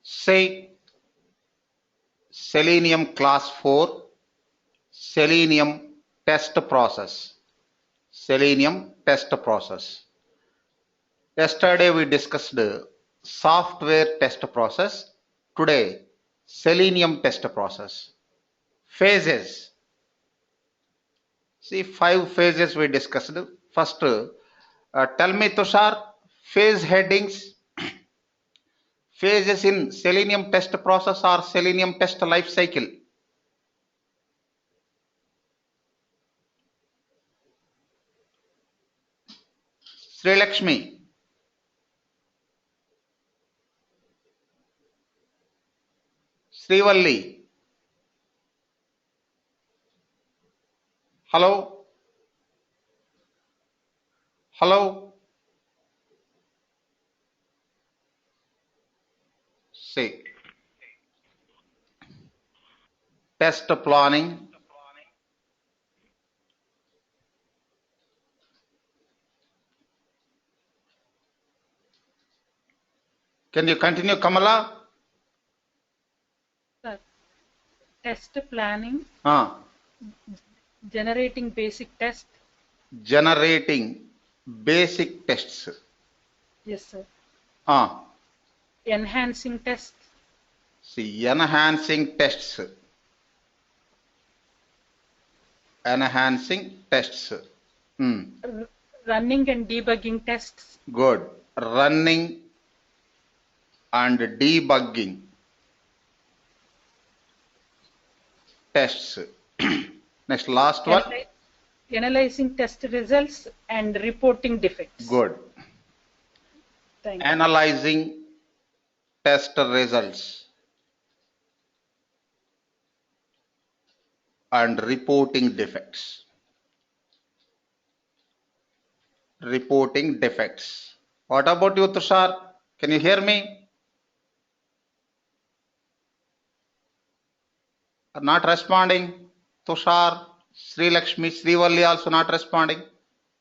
Say Selenium class 4, Selenium test process. Selenium test process. Yesterday we discussed software test process. Today, Selenium test process. Phases. See, 5 phases we discussed. First, tell me, Tushar, phase headings. Phases in Selenium test process or Selenium test life cycle. Sri Lakshmi. Srivalli. Hello. Hello. See, test planning. Can you continue, Kamala? Sir, test planning, generating basic test. Generating basic tests. Yes, sir. Enhancing tests. See, enhancing tests. Enhancing tests. Running and debugging tests. Good. Running and debugging tests. Next, last one. Analyzing test results and reporting defects. Good. Thank you. Analyzing test results and reporting defects. Reporting defects. What about you, Tushar? Can you hear me? Not responding. Tushar, Sri Lakshmi, Srivalli also not responding.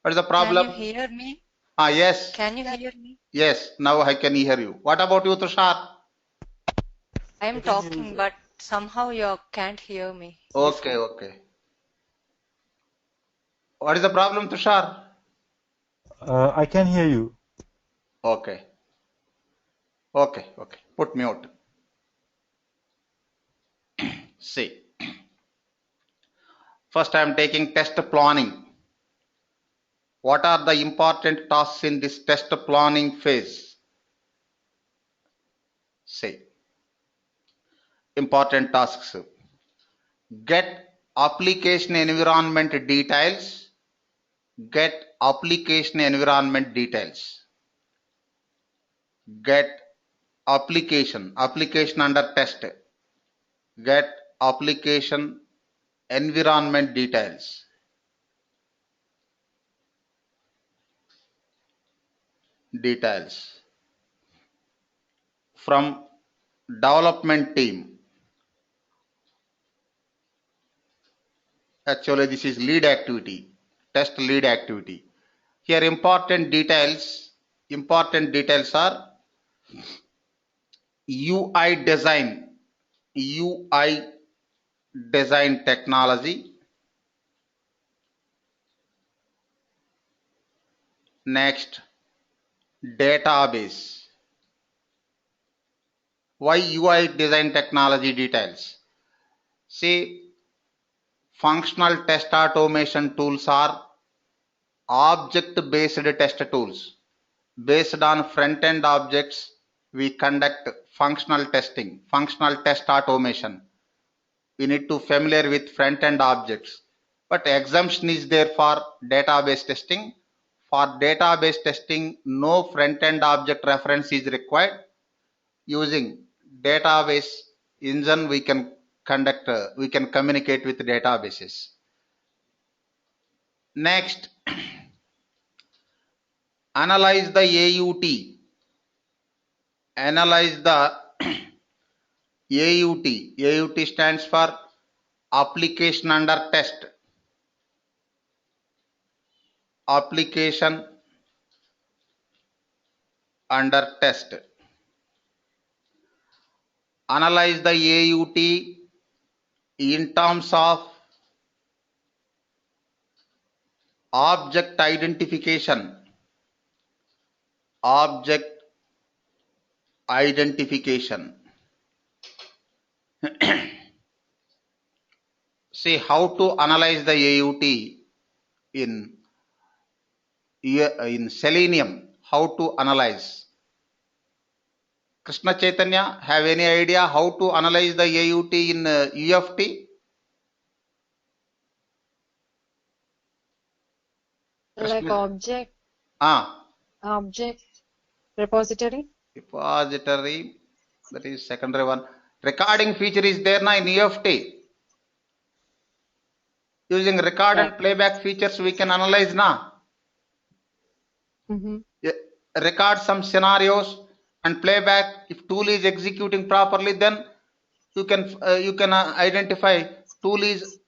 What is the problem? Can you hear me? Yes. Can you hear me? Yes, now I can hear you. What about you, Tushar? I am talking, but somehow you can't hear me. Okay, okay. What is the problem, Tushar? I can hear you. Okay. Okay, okay. Put mute. See. First, I am taking test planning. What are the important tasks in this test planning phase? See. Important tasks. Get application environment details. Get application environment details. Get application under test. Get application environment details. From development team. Actually, this is lead activity, test lead activity. Here important details are UI design technology. Next, database. Why UI design technology details? See, functional test automation tools are object-based test tools. Based on front-end objects, we conduct functional testing, functional test automation. We need to familiar with front-end objects. But exemption is there for database testing. For database testing, no front-end object reference is required. Using database engine, we can communicate with databases. Next, analyze the AUT. Analyze the AUT. AUT stands for application under test. Application under test. analyze the AUT in terms of object identification. Object identification. See how to analyze the AUT in Selenium. How to analyze? Krishna Chaitanya, have any idea how to analyze the AUT in UFT? Like Krishna, object repository. repository, that is secondary one. Recording feature is there na in UFT. Using record Yeah. and playback features we can analyze na. Record some scenarios and playback. If tool is executing properly, then you can identify tool is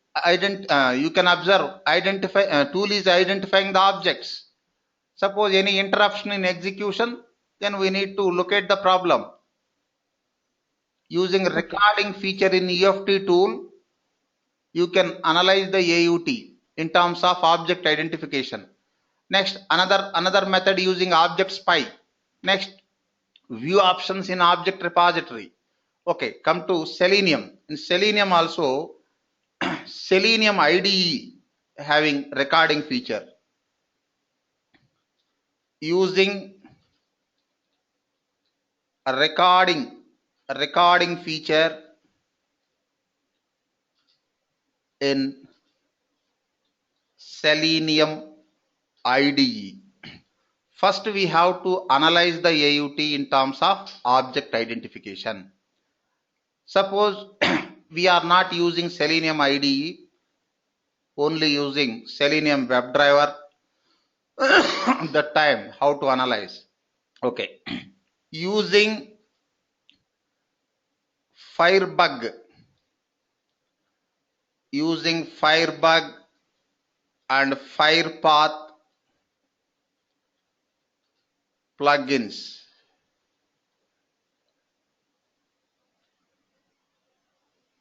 you can observe identify tool is identifying the objects. Suppose any interruption in execution, then we need to locate the problem. Using recording feature in EFT tool, you can analyze the AUT in terms of object identification. Next, another method using object spy. Next, view options in object repository. Okay, come to Selenium. In Selenium also, Selenium IDE having recording feature. Using a recording feature in Selenium IDE. First, we have to analyze the AUT in terms of object identification. Suppose we are not using Selenium IDE, only using Selenium WebDriver. That time, how to analyze? Okay, using Firebug, and FirePath plugins.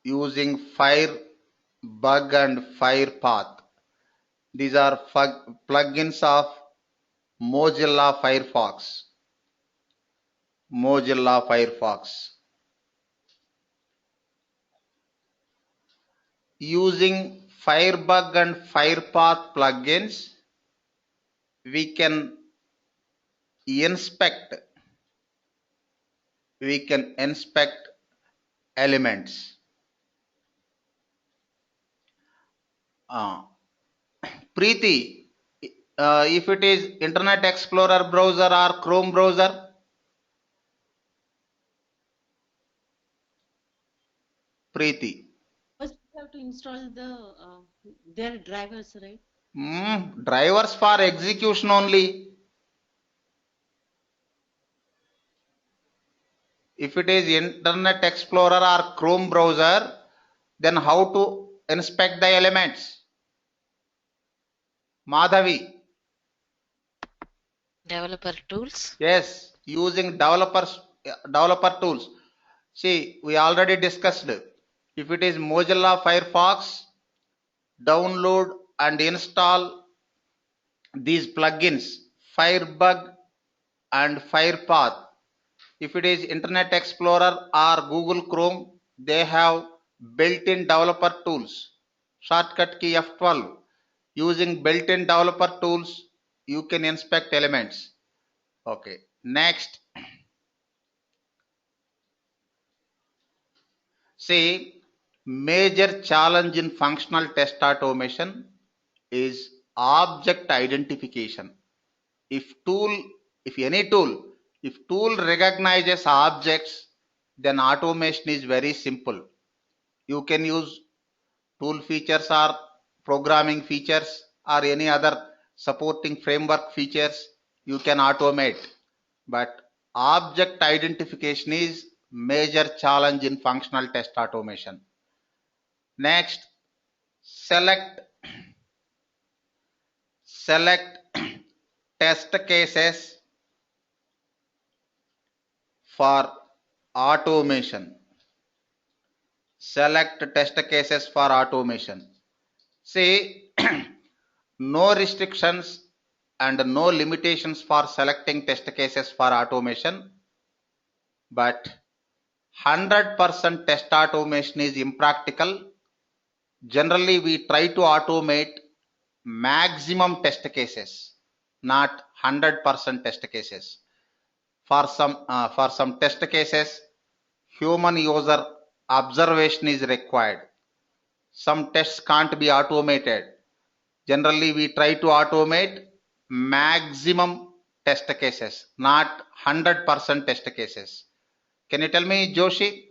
Using Firebug and FirePath. These are plugins of Mozilla Firefox. Using Firebug and FirePath plugins, we can inspect elements. Preeti, if it is Internet Explorer browser or Chrome browser, Preeti. First, we have to install their drivers, right? Drivers for execution only. If it is Internet Explorer or Chrome browser, then how to inspect the elements? Madhavi. Developer tools. Yes, using developer tools. See, we already discussed. If it is Mozilla Firefox, download and install these plugins, Firebug and FirePath. If it is Internet Explorer or Google Chrome, they have built-in developer tools. Shortcut key F12. Using built-in developer tools, you can inspect elements. Okay, next. See, major challenge in functional test automation is object identification. If any tool recognizes objects, then automation is very simple. You can use tool features or programming features or any other supporting framework features, you can automate. But object identification is major challenge in functional test automation. Next, select test cases for automation. select test cases for automation. See, no restrictions and no limitations for selecting test cases for automation, but 100% test automation is impractical. Generally, we try to automate maximum test cases, not 100% test cases. For some test cases, human user observation is required. Some tests can't be automated. Generally, we try to automate maximum test cases, not 100% test cases. Can you tell me, Joshi,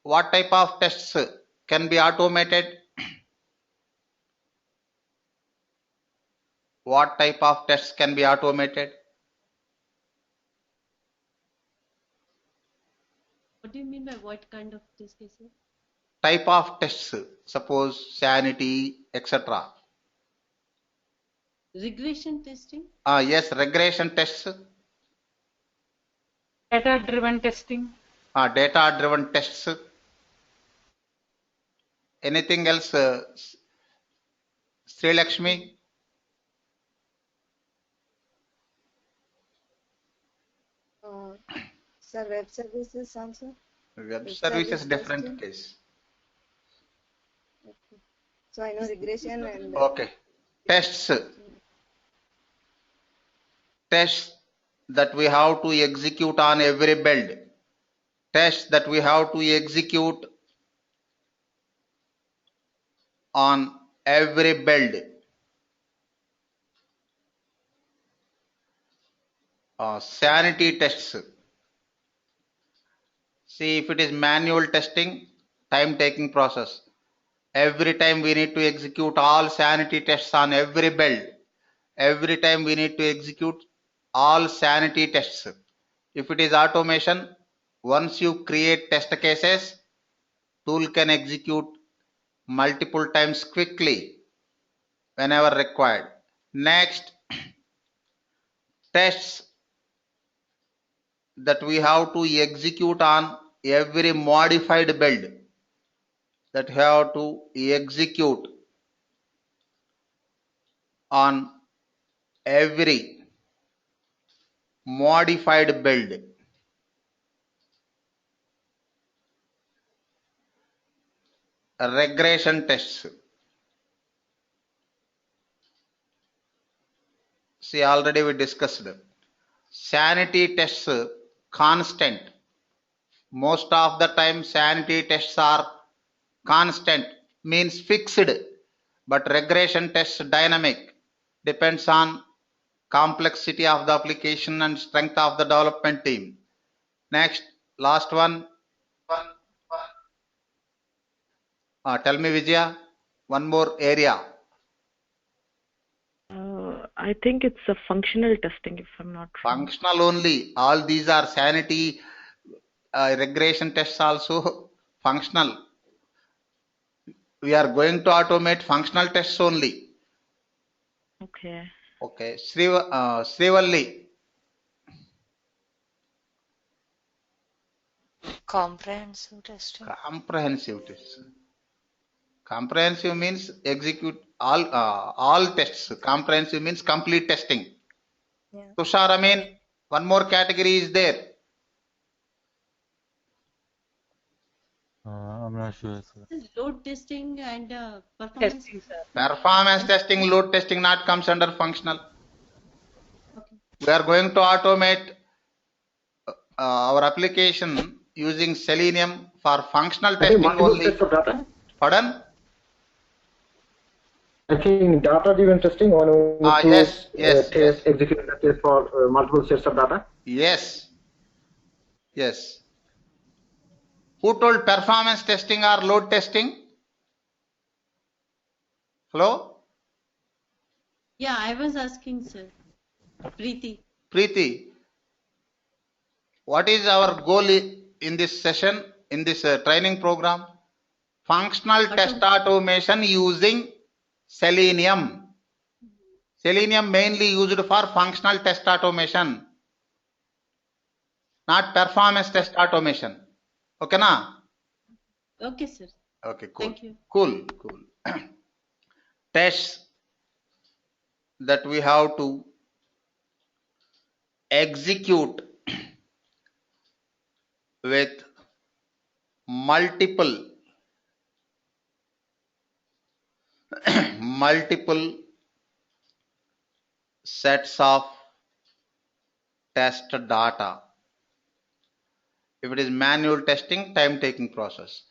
what type of tests can be automated? What type of tests can be automated? What do you mean by what kind of test cases? Type of tests, suppose sanity, etc. Regression testing? Yes, regression tests, Data-driven testing. data-driven tests. Anything else, Sri Lakshmi? Sir, web services also? Web Web services service different testing? case. Okay. So I know regression and Okay. Tests. Tests that we have to execute on every build. Tests that we have to execute on every build. Sanity tests. See, if it is manual testing, time taking process. Every time we need to execute all sanity tests on every build. Every time we need to execute all sanity tests. If it is automation, once you create test cases, tool can execute multiple times quickly whenever required. Next, tests that we have to execute on every modified build, that have to execute on every modified build. Regression tests. See, already we discussed. Sanity tests, constant. Most of the time sanity tests are constant, means fixed, but regression tests dynamic, depends on complexity of the application and strength of the development team. Next, last one. Tell me, Vijaya, one more area. I think it's a functional testing, if I'm not wrong. Functional only. All these are sanity, regression tests also functional. We are going to automate functional tests only. Okay. Okay, Srivalli. Comprehensive testing. Comprehensive tests. Comprehensive means execute all tests. Comprehensive means complete testing. Yeah. Tushar, I mean, one more category is there. I'm not sure, sir. Load testing and performance. Testing, sir. Performance testing, load testing not comes under functional. Okay. We are going to automate our application using Selenium for functional I think testing multiple only. sets of data. Pardon? I think data-driven testing, one need to Yes. execute the test for multiple sets of data. Yes. Yes. Who told performance testing or load testing? Hello? Yeah, I was asking, sir. Preeti. Preeti, what is our goal in this session, in this training program? Functional test automation using Selenium. Selenium mainly used for functional test automation, not performance test automation. Okay, na? Okay, sir. Okay, cool. Thank you. Cool. Tests that we have to execute with multiple multiple sets of test data. If it is manual testing, time taking process.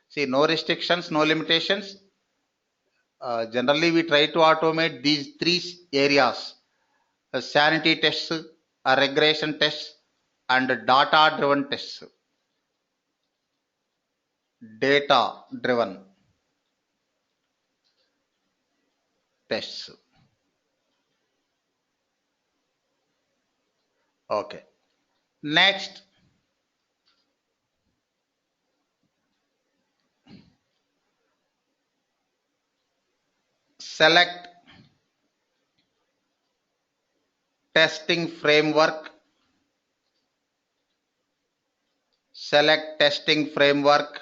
See, no restrictions, no limitations. Generally, we try to automate these three areas: sanity tests, a regression tests, and data driven tests. Data driven tests. Okay. Next, select testing framework. Select testing framework,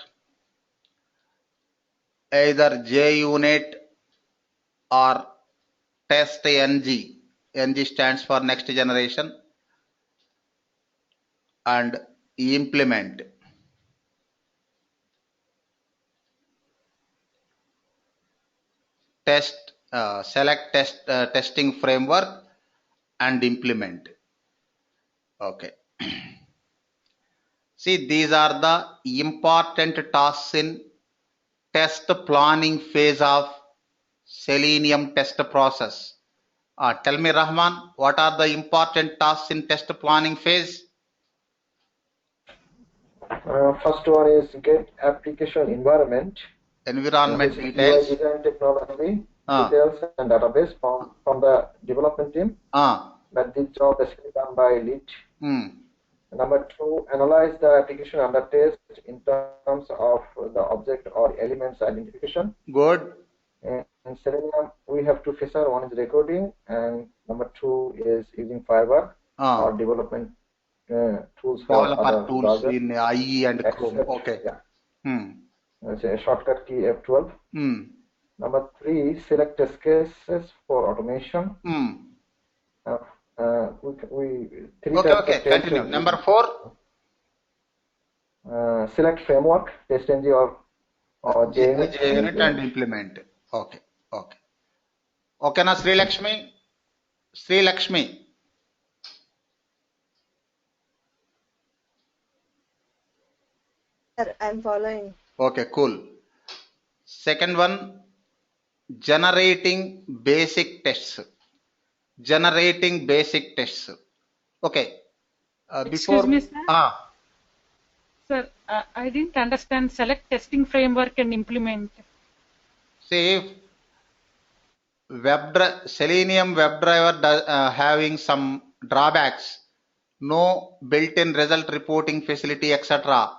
either JUnit or test NG. NG stands for next generation, and implement. Select testing framework and implement. Okay. See, these are the important tasks in test planning phase of Selenium test process. Tell me, Rahman, what are the important tasks in test planning phase? First one is get application environment. Environment UI details. design technology details and database from the development team. But this job is done by lead. Number two, analyze the application under test in terms of the object or elements identification. Good. In Selenium, we have two features. One is recording, and number two is using Fiverr or development tools for developer tools browser. in IE and Chrome. Okay. Yeah. It's a shortcut key F12. Number three, select test cases for automation. Okay. Continue. Number four. Select framework, test NG or JUnit and implement. Okay. Okay, now Sri Lakshmi. Sir, I'm following. Okay, cool. Second one, generating basic tests. Okay. Excuse me, sir. Sir, I didn't understand. Select testing framework and implement. See, if Selenium WebDriver having some drawbacks, no built-in result reporting facility, etc.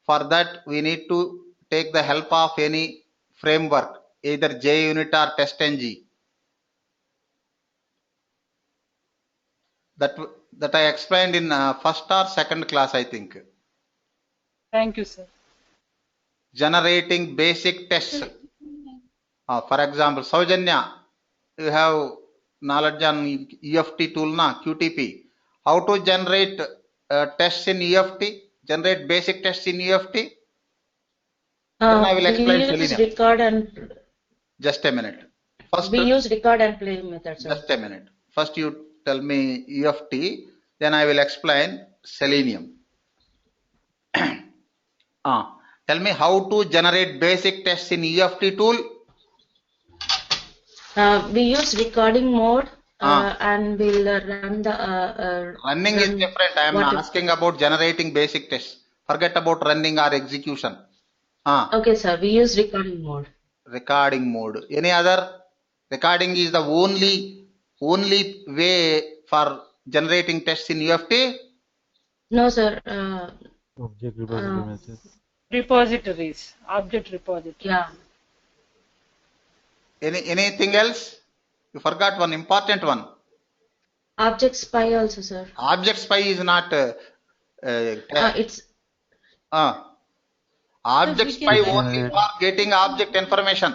For that, we need to take the help of any framework, either JUnit or TestNG. That I explained in first or second class, I think. Thank you, sir. Generating basic tests. For example, Saujanya, you have knowledge on EFT tool, QTP. How to generate tests in EFT? Generate basic tests in EFT? Then I will explain Selenium. Record and just a minute. First, we use record and play method. Just a minute. First, you tell me EFT, then I will explain Selenium. Tell me how to generate basic tests in EFT tool. We use recording mode and we'll run the. Running is different. I am asking about generating basic tests. Forget about running or execution. Okay, sir. We use recording mode. Recording mode. Any other? Recording is the only way for generating tests in UFT? No, sir. Object repository Repositories. Object repository. Yeah. Anything else? You forgot one important one. Object spy also, sir. Object spy is not. It's. Object spy only for getting object information.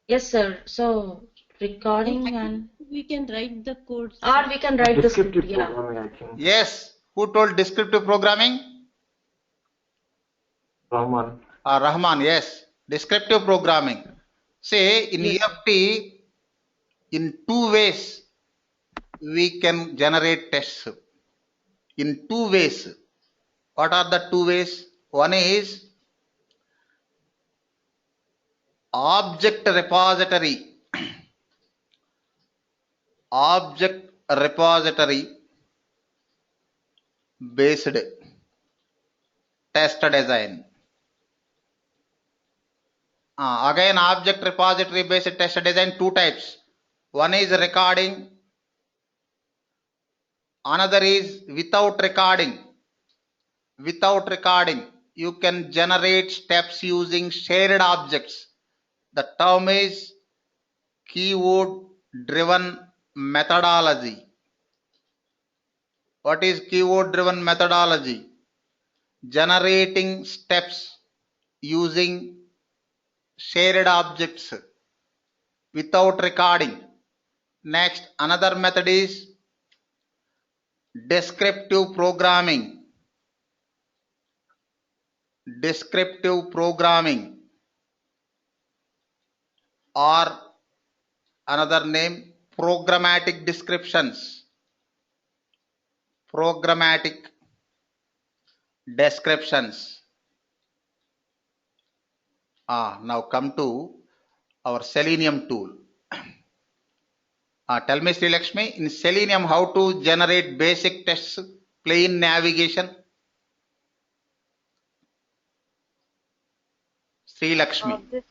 Yes, sir. So recording and we can write the code. Or we can write the script. Descriptive Yeah. programming, I think. Yes. Who told descriptive programming? Rahman. Rahman, yes. Descriptive programming. Say in Yes. EFT, in two ways we can generate tests. In two ways. What are the two ways? One is object repository. Object repository based test design. Again, object repository based test design, two types. One is recording, another is without recording. Without recording, you can generate steps using shared objects. The term is keyword driven methodology. What is keyword driven methodology? Generating steps using shared objects without recording. Next, another method is descriptive programming. Descriptive programming, or another name, programmatic descriptions. Programmatic descriptions. Now come to our Selenium tool. Tell me, Sri Lakshmi, in Selenium, how to generate basic tests, plain navigation? Sri Lakshmi. Object.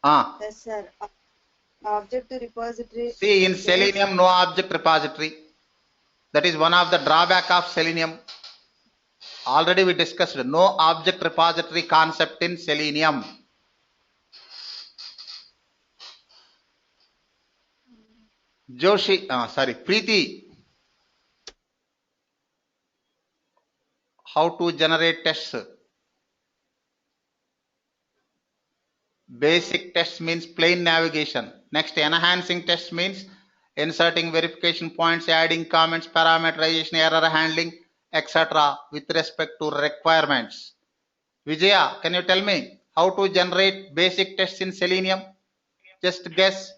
Ah. Yes, sir. Object repository. See, in Selenium, no object repository. That is one of the drawback of Selenium. Already we discussed no object repository concept in Selenium. Joshi, Preeti. How to generate tests? Basic tests means plain navigation. Next, enhancing tests means inserting verification points, adding comments, parameterization, error handling, etc. with respect to requirements. Vijaya, can you tell me how to generate basic tests in Selenium? Just guess.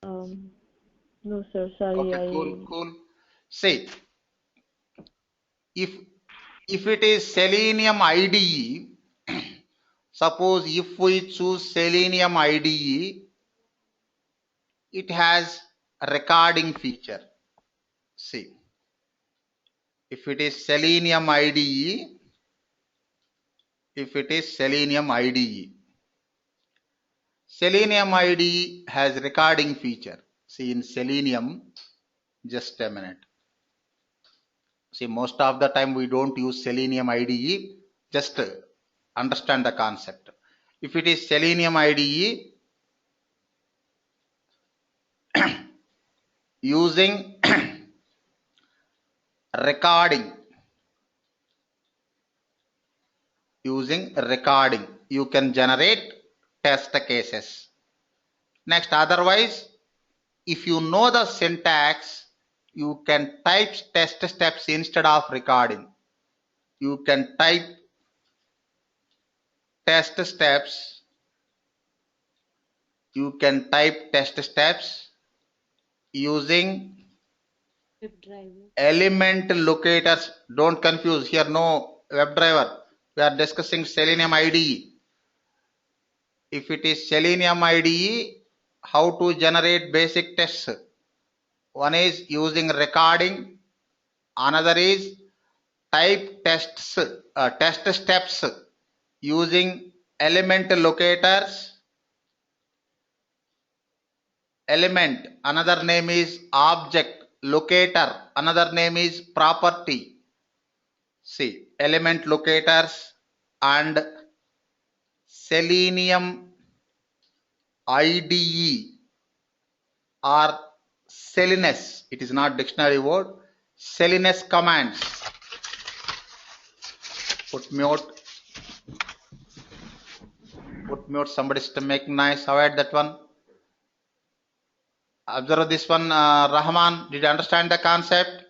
No, sir. Sorry. Okay, cool. See, if it is Selenium IDE, suppose if we choose Selenium IDE, it has a recording feature. See, if it is Selenium IDE, Selenium IDE has recording feature. See, in Selenium, just a minute. See, most of the time we don't use Selenium IDE. Just understand the concept. If it is Selenium IDE, using recording, you can generate test cases. Next, otherwise, if you know the syntax, you can type test steps instead of recording. You can type test steps. You can type test steps using WebDriver. Element locators. Don't confuse here. No WebDriver. We are discussing Selenium IDE. If it is Selenium IDE, how to generate basic tests? One is using recording. Another is type tests, test steps using element locators. Element, another name is object. Locator, another name is property. See, element locators and Selenium IDE or Selinus. It is not dictionary word. Selinus commands. Put mute. Put mute. Somebody's making noise. Avoid that one. Observe this one, Rahman. Did you understand the concept?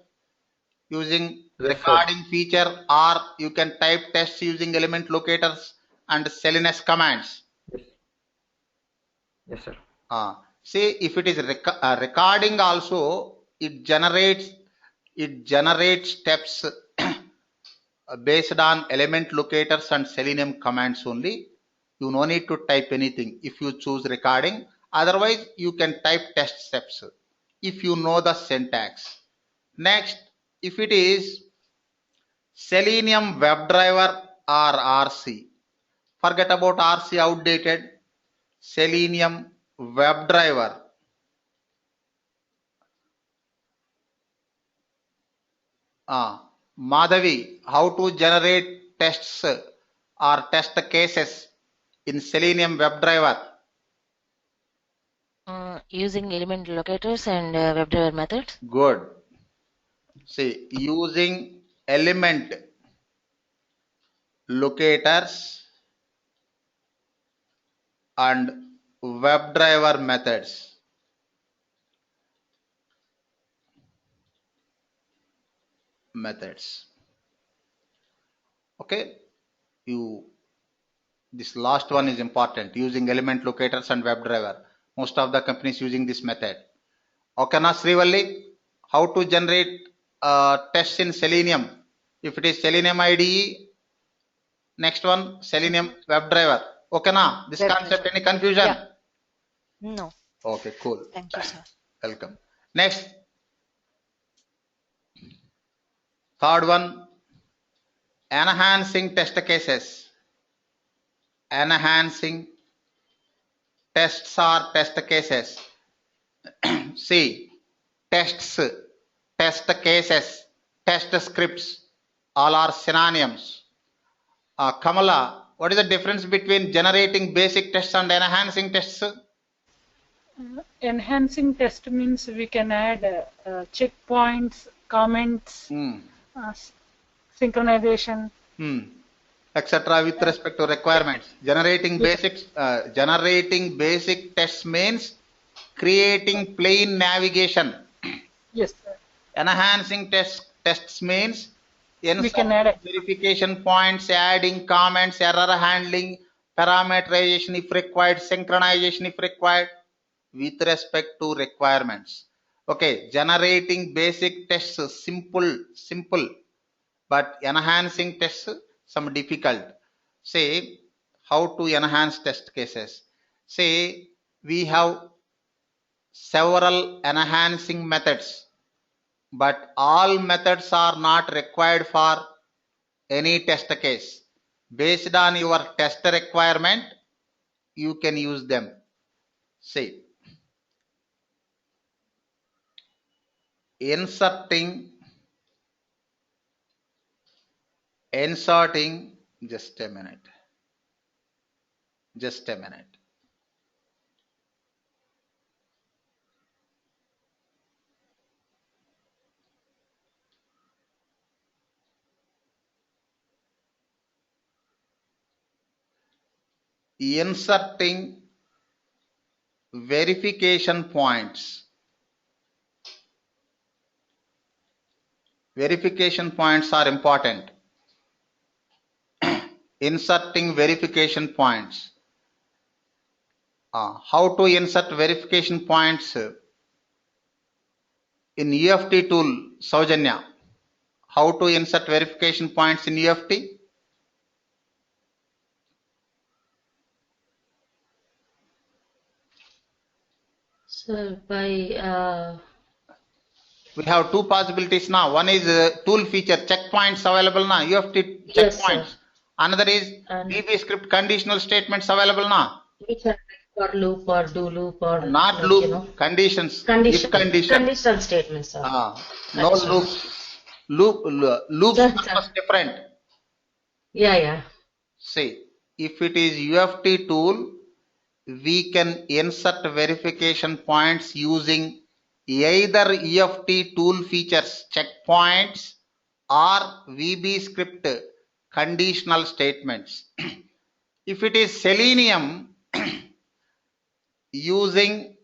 Using recording feature, or you can type tests using element locators and Selenium commands. Yes, sir. See, if it is recording also, it generates steps based on element locators and Selenium commands only. You no need to type anything if you choose recording. Otherwise, you can type test steps if you know the syntax. Next, if it is Selenium WebDriver or RC, forget about RC, outdated. Selenium WebDriver. Madhavi, how to generate tests or test cases in Selenium WebDriver? Using element locators and WebDriver methods. Good. See, using element locators and WebDriver methods. Okay. This last one is important. Using element locators and WebDriver. Most of the companies using this method. Okay, na Srivalli, how to generate tests in Selenium? If it is Selenium IDE, next one Selenium WebDriver. Okay, na this concept, any confusion? Yeah. No. Okay, cool. Thank you, sir. Welcome. Next, third one, enhancing test cases. Enhancing tests or test cases. See, tests, test cases, test scripts, all are synonyms. Kamala, what is the difference between generating basic tests and enhancing tests? Enhancing test means we can add checkpoints, comments, synchronization, etc. with respect to requirements. Generating basic tests means creating plain navigation. Yes, sir. Enhancing tests means we can add verification points, adding comments, error handling, parameterization if required, synchronization if required, with respect to requirements. Okay, generating basic tests simple, but enhancing tests some difficult. Say how to enhance test cases. Say we have several enhancing methods, but all methods are not required for any test case. Based on your test requirement, you can use them. Say inserting, just a minute. Inserting verification points. Verification points are important. Inserting verification points. How to insert verification points in UFT tool, Saujanya? How to insert verification points in UFT? So by we have two possibilities now. One is tool feature checkpoints available now. UFT checkpoints. Yes, another is VB script conditional statements available now. Which are for loop or do loop or not like, loop, you know, conditions. Conditional statements. No loops are different. Yeah. See, if it is UFT tool, we can insert verification points using either UFT tool features checkpoints or VB script conditional statements. If it is Selenium using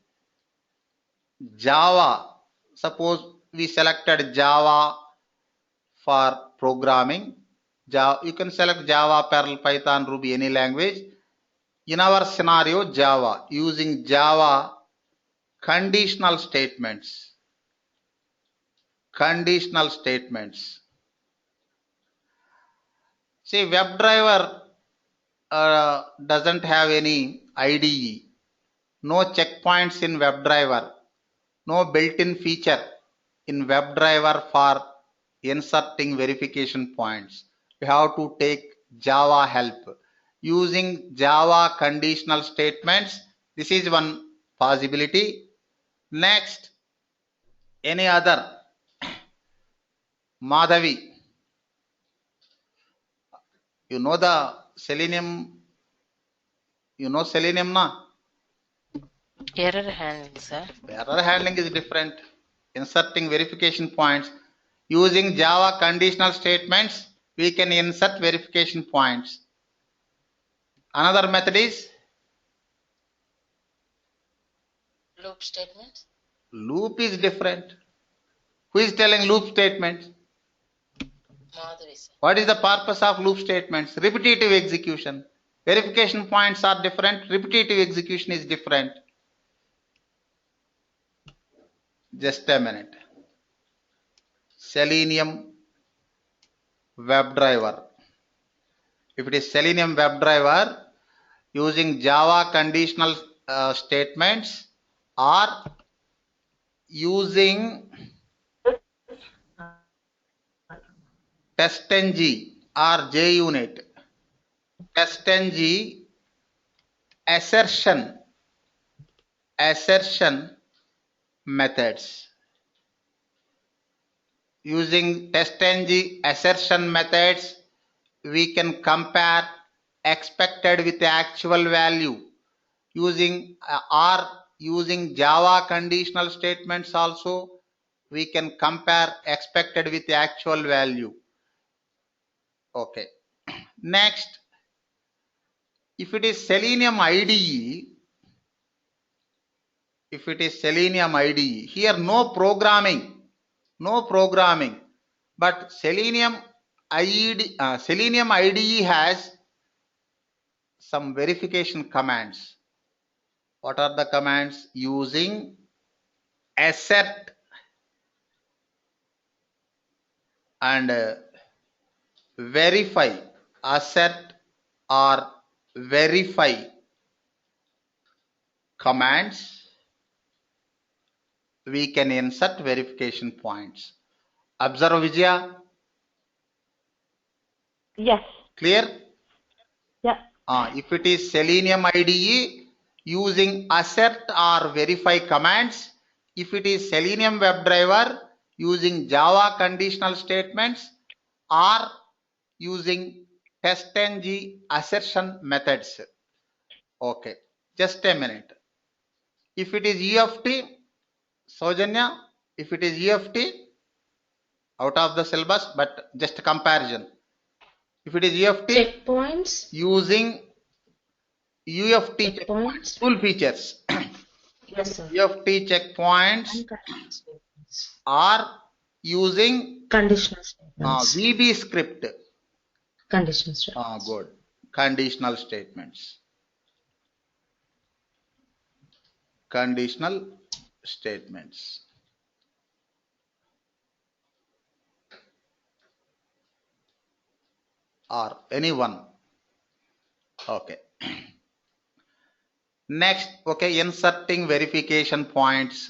Java, suppose we selected Java for programming. Java, you can select Java, Perl, Python, Ruby, any language. In our scenario, Java, using Java conditional statements. Conditional statements. See, WebDriver doesn't have any IDE. No checkpoints in WebDriver. No built-in feature in WebDriver for inserting verification points. We have to take Java help. Using Java conditional statements, this is one possibility. Next, any other? Madhavi, you know the Selenium, you know Selenium, na? Error handling, sir. Error handling is different. Inserting verification points. Using Java conditional statements, we can insert verification points. Another method is Loop statement. loop is different. Who is telling loop statements? Madhuri, sir. What is the purpose of loop statements? Repetitive execution. Verification points are different. Repetitive execution is different. Just a minute. Selenium WebDriver. If it is Selenium WebDriver, using Java conditional statements or using TestNG or JUnit. TestNG assertion methods. Using TestNG assertion methods, we can compare expected with the actual value. Using Java conditional statements also, we can compare expected with the actual value. Okay. Next, if it is Selenium IDE, here no programming, but Selenium IDE has some verification commands. What are the commands? Using assert and verify, assert or verify commands, we can insert verification points. Observe, Vijaya? Yes. Clear? Yeah. If it is Selenium IDE, using assert or verify commands. If it is Selenium WebDriver, using Java conditional statements or using TestNG assertion methods. Okay, just a minute. If it is UFT, Saujanya, if it is UFT, out of the syllabus, but just a comparison. If it is UFT, Checkpoints. using UFT Checkpoints. full features. Yes, sir. UFT checkpoints are using Conditional statements. VB script. Conditional statements. Good. Conditional statements. Conditional statements. Or any one. Okay. Next, okay, inserting verification points.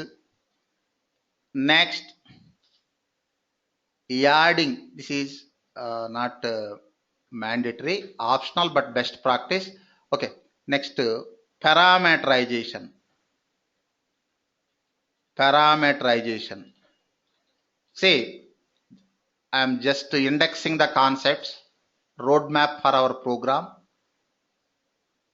Next, adding. This is not mandatory, optional, but best practice. Okay. Next, parameterization. Parameterization. See, I am just indexing the concepts, roadmap for our program.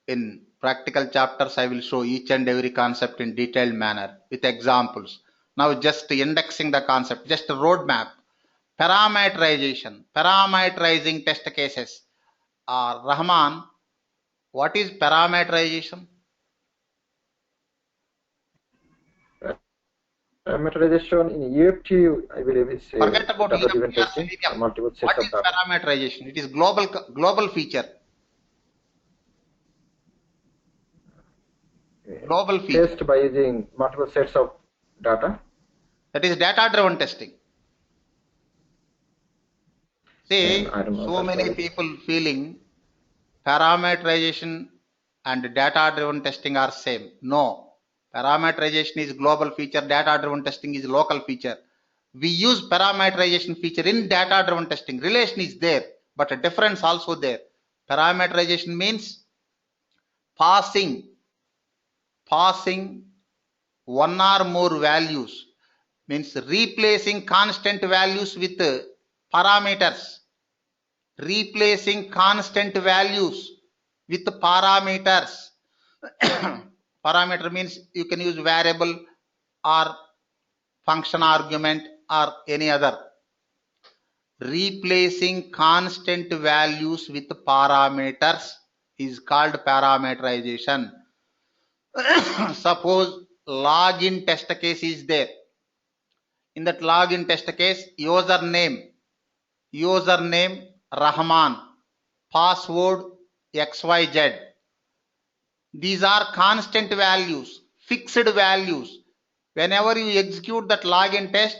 In practical chapters, I will show each and every concept in detailed manner with examples. Now just indexing the concept, just a roadmap. Parameterization, parameterizing test cases. Rahman, what is parameterization? Parameterization in UFT, I believe, is Forget about data-driven UFT or testing. Selenium. Multiple sets What of is data. parameterization? It is global feature. Global feature. Test by using multiple sets of data. That is data-driven testing. See, so many people feeling parameterization and data-driven testing are same. No, parameterization is global feature, data-driven testing is local feature. We use parameterization feature in data-driven testing. Relation is there, but a difference also there. Parameterization means passing one or more values, means replacing constant values with parameters. Replacing constant values with parameters. Parameter means you can use variable or function argument or any other. Replacing constant values with parameters is called parameterization. Suppose login test case is there. In that login test case, username Rahman, password XYZ. These are constant values, fixed values. Whenever you execute that login test,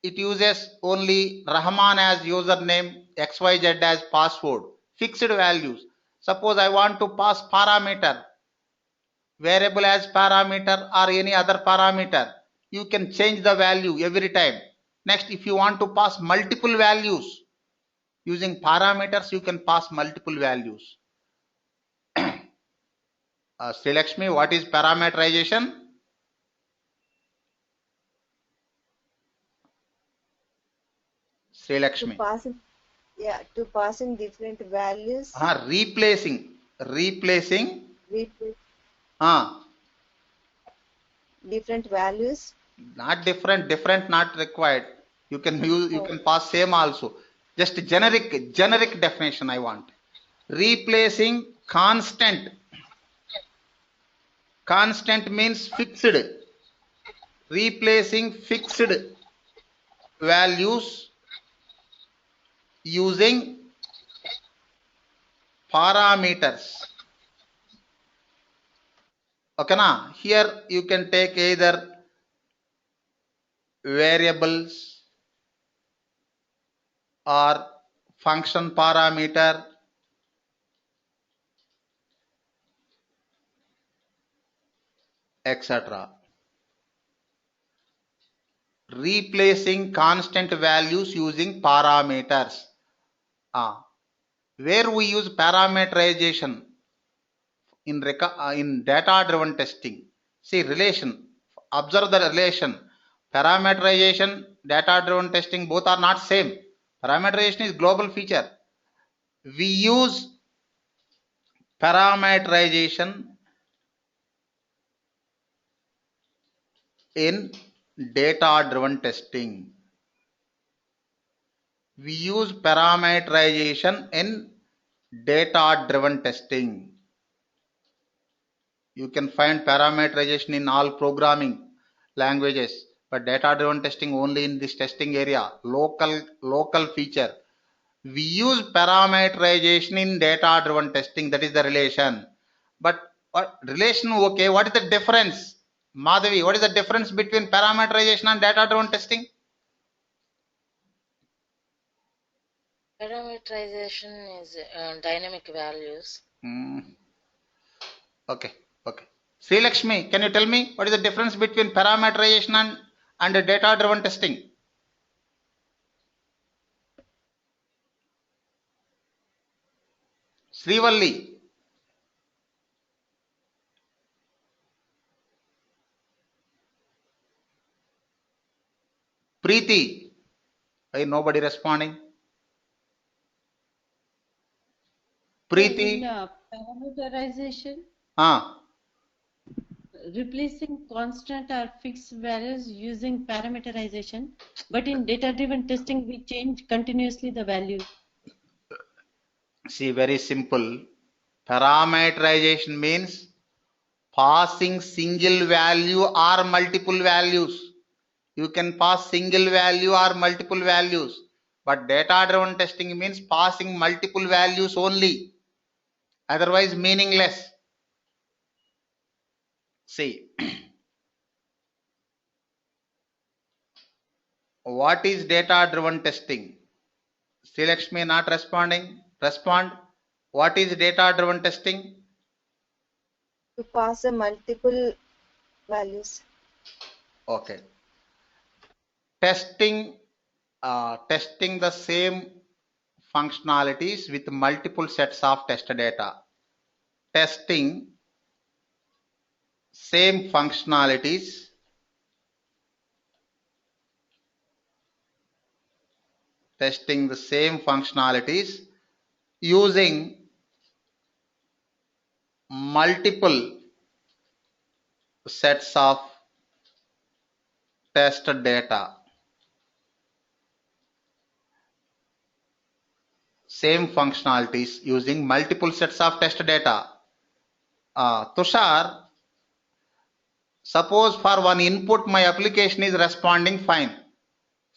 it uses only Rahman as username, XYZ as password, fixed values. Suppose I want to pass parameter, variable as parameter or any other parameter, you can change the value every time. Next, if you want to pass multiple values, using parameters, you can pass multiple values. Sri Lakshmi, what is parameterization? Sri Lakshmi. To passing different values. Replacing. Different values. Not different not required. You can use, you can pass same also. Just generic definition I want. Replacing constant. Constant means fixed. Replacing fixed values using parameters. Okay, na? Here you can take either variables or function parameter, etc. Replacing constant values using parameters. Where we use parameterization in data-driven testing. See relation. Observe the relation. Parameterization, data-driven testing, both are not same. Parameterization is global feature. We use parameterization in data-driven testing. We use parameterization in data-driven testing. You can find parameterization in all programming languages, but data-driven testing only in this testing area, local feature. We use parameterization in data-driven testing. That is the relation. But what relation? Okay, what is the difference, Madhavi? What is the difference between parameterization and data-driven testing? Parameterization is dynamic values. Okay. Sri Lakshmi, can you tell me what is the difference between parameterization and data-driven testing? Srivalli. Preeti. Why nobody responding? Preeti. Parameterization. replacing constant or fixed values using parameterization, but in data-driven testing, we change continuously the value. See, very simple. Parameterization means passing single value or multiple values. You can pass single value or multiple values, but data-driven testing means passing multiple values only, otherwise meaningless. See, what is data-driven testing? Srilakshmi not responding. Respond. What is data-driven testing? To pass a multiple values. Okay. Testing the same functionalities with multiple sets of test data. Testing same functionalities using multiple sets of test data. Same functionalities using multiple sets of test data. Tushar, suppose for one input my application is responding fine.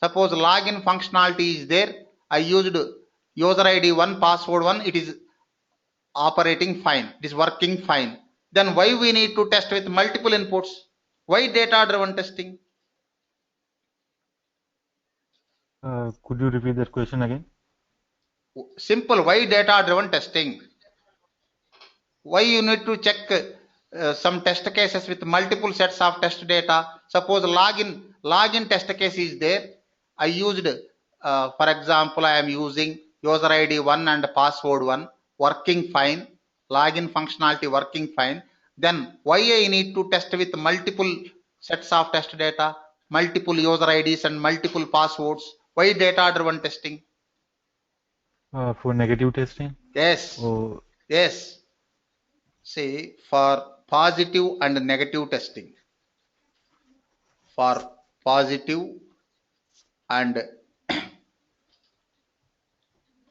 Suppose login functionality is there. I used user ID 1, password 1. It is operating fine. It is working fine. Then why we need to test with multiple inputs? Why data-driven testing? Could you repeat that question again? Simple. Why data-driven testing? Why you need to check some test cases with multiple sets of test data? Suppose login test case is there. I used, for example, I am using user ID 1 and password 1, working fine. Login functionality working fine. Then why I need to test with multiple sets of test data, multiple user IDs and multiple passwords? Why data-driven testing? For negative testing? Yes. Oh. Yes. See, for positive and negative testing. For positive and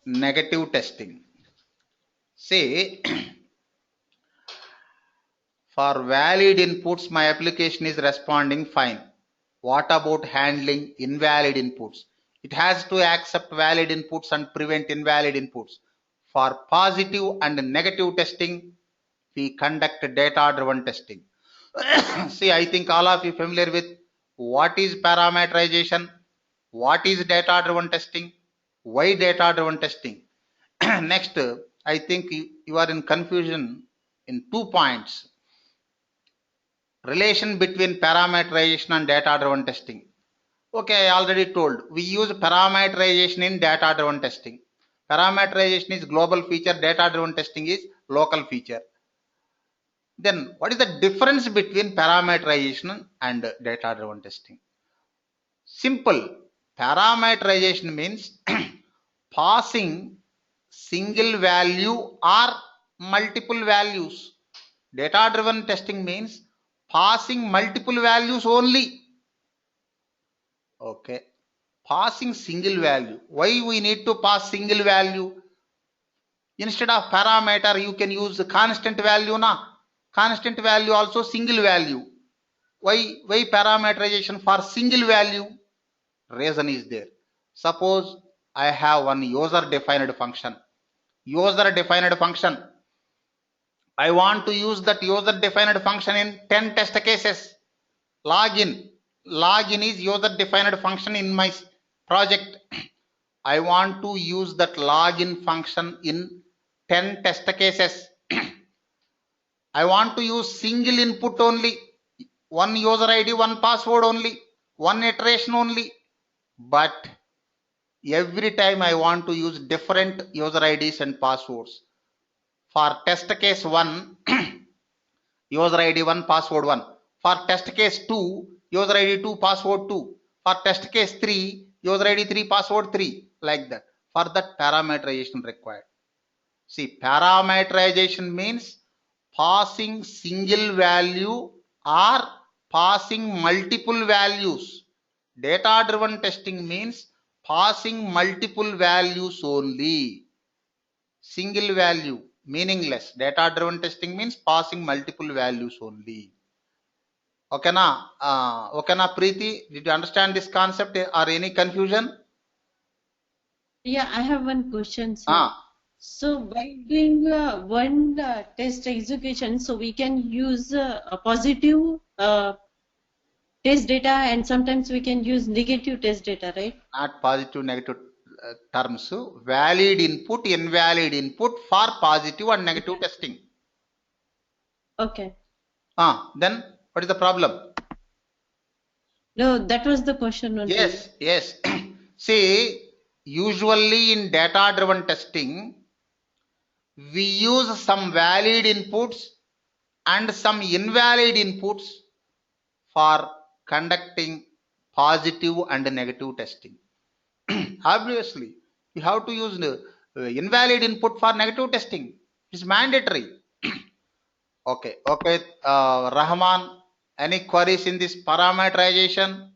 negative testing. Say, for valid inputs, my application is responding fine. What about handling invalid inputs? It has to accept valid inputs and prevent invalid inputs. For positive and negative testing, we conduct data-driven testing. See, I think all of you familiar with what is parameterization, what is data-driven testing, why data-driven testing. Next, I think you are in confusion in 2 points. Relation between parameterization and data-driven testing. Okay, I already told. We use parameterization in data-driven testing. Parameterization is global feature, data-driven testing is local feature. Then what is the difference between parameterization and data-driven testing? Simple. Parameterization means passing single value or multiple values. Data-driven testing means passing multiple values only. Okay. Passing single value. Why we need to pass single value? Instead of parameter, you can use constant value na. Constant value also single value. Why parameterization for single value? Reason is there. Suppose I have one user defined function. User defined function. I want to use that user defined function in 10 test cases. Login. Login is user defined function in my project. I want to use that login function in 10 test cases. I want to use single input only, one user ID, one password only, one iteration only. But every time I want to use different user IDs and passwords. For test case 1, user ID 1, password 1. For test case 2, user ID 2, password 2. For test case 3, user ID 3, password 3. Like that. For that, parameterization required. See, parameterization means passing single value or passing multiple values. Data driven testing means passing multiple values only. Single value, meaningless. Data driven testing means passing multiple values only. Okay na? Okay na, Preeti? Did you understand this concept or any confusion? Yeah, I have one question, sir. So by doing one test execution, so we can use a positive test data, and sometimes we can use negative test data, right? Not positive, negative terms. Valid input, invalid input for positive and negative testing. Okay. Then what is the problem? No, that was the question only. Yes, yes. See, usually in data-driven testing, we use some valid inputs and some invalid inputs for conducting positive and negative testing. Obviously, you have to use the invalid input for negative testing. It's mandatory. Okay, Rahman, any queries in this parameterization?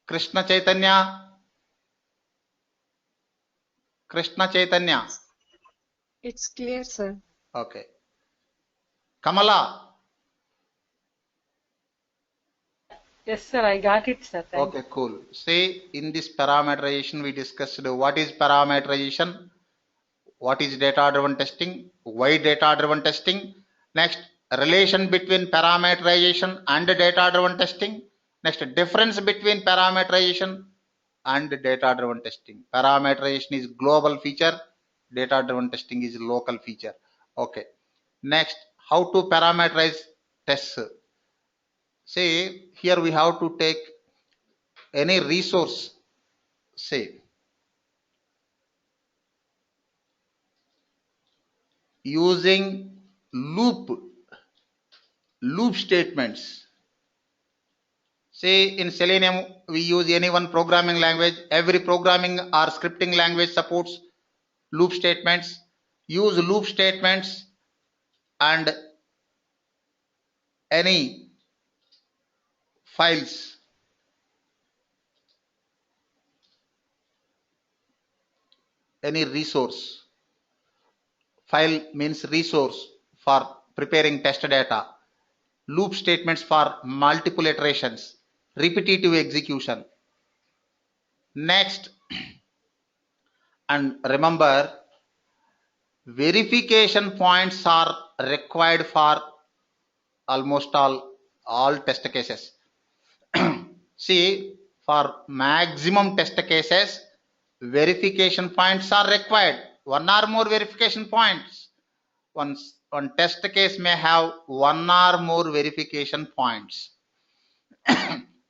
Krishna Chaitanya? Krishna Chaitanya? It's clear, sir. Okay. Kamala? Yes, sir, I got it, sir. Thank Okay, cool. See, in this parameterization, we discussed what is parameterization, what is data-driven testing, why data-driven testing, next, relation between parameterization and data-driven testing, next, difference between parameterization and data-driven testing. Parameterization is global feature, data-driven testing is local feature. Okay. Next, how to parameterize tests. Say, here we have to take any resource, say, using loop statements. Say in Selenium, we use any one programming language. Every programming or scripting language supports loop statements. Use loop statements and any files. Any resource. File means resource for preparing test data. Loop statements for multiple iterations. Repetitive execution. Next, and remember, verification points are required for almost all test cases. See, for maximum test cases, verification points are required. One or more verification points. One test case may have one or more verification points.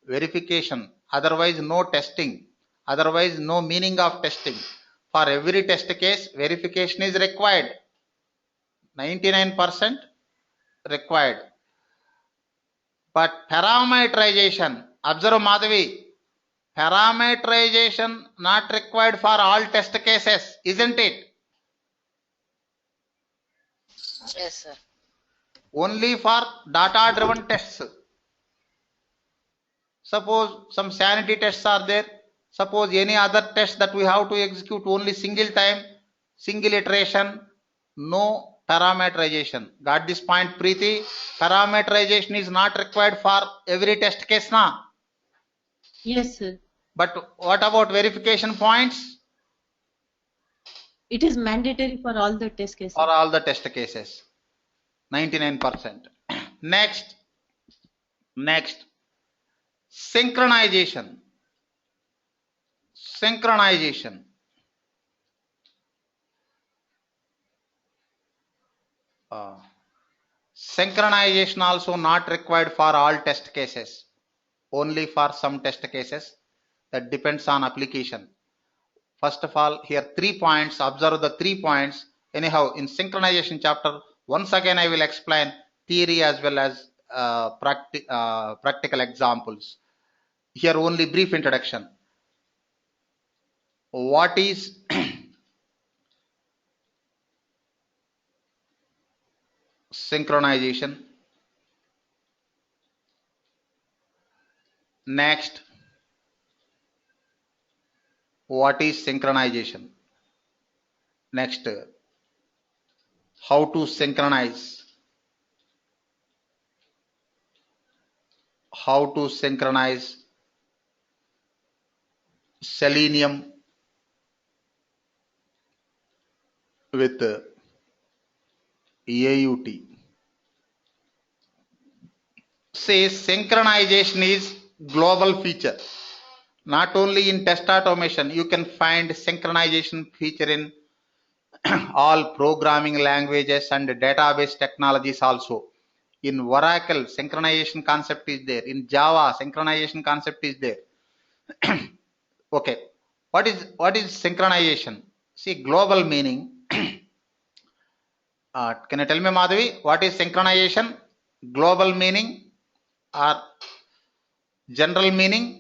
Verification, otherwise no testing, otherwise no meaning of testing. For every test case, verification is required. 99% required. But parameterization, observe Madhavi, parameterization not required for all test cases, isn't it? Yes, sir. Only for data-driven tests. Suppose some sanity tests are there. Suppose any other test that we have to execute only single time, single iteration, no parameterization. Got this point, Preeti? Parameterization is not required for every test case now. Yes, sir. But what about verification points? It is mandatory for all the test cases. For all the test cases. 99%. Next, synchronization. Synchronization. Synchronization also not required for all test cases, only for some test cases. That depends on application. First of all, here 3 points, observe the 3 points. Anyhow, in synchronization chapter, once again I will explain theory as well as practical examples. Here only brief introduction. What is synchronization. Next, what is synchronization? Next, how to synchronize. How to synchronize Selenium with AUT. Say synchronization is global feature. Not only in test automation, you can find synchronization feature in all programming languages and database technologies also. In Oracle, synchronization concept is there. In Java, synchronization concept is there. Okay, what is synchronization? See, global meaning. Can you tell me, Madhavi, what is synchronization? Global meaning or general meaning?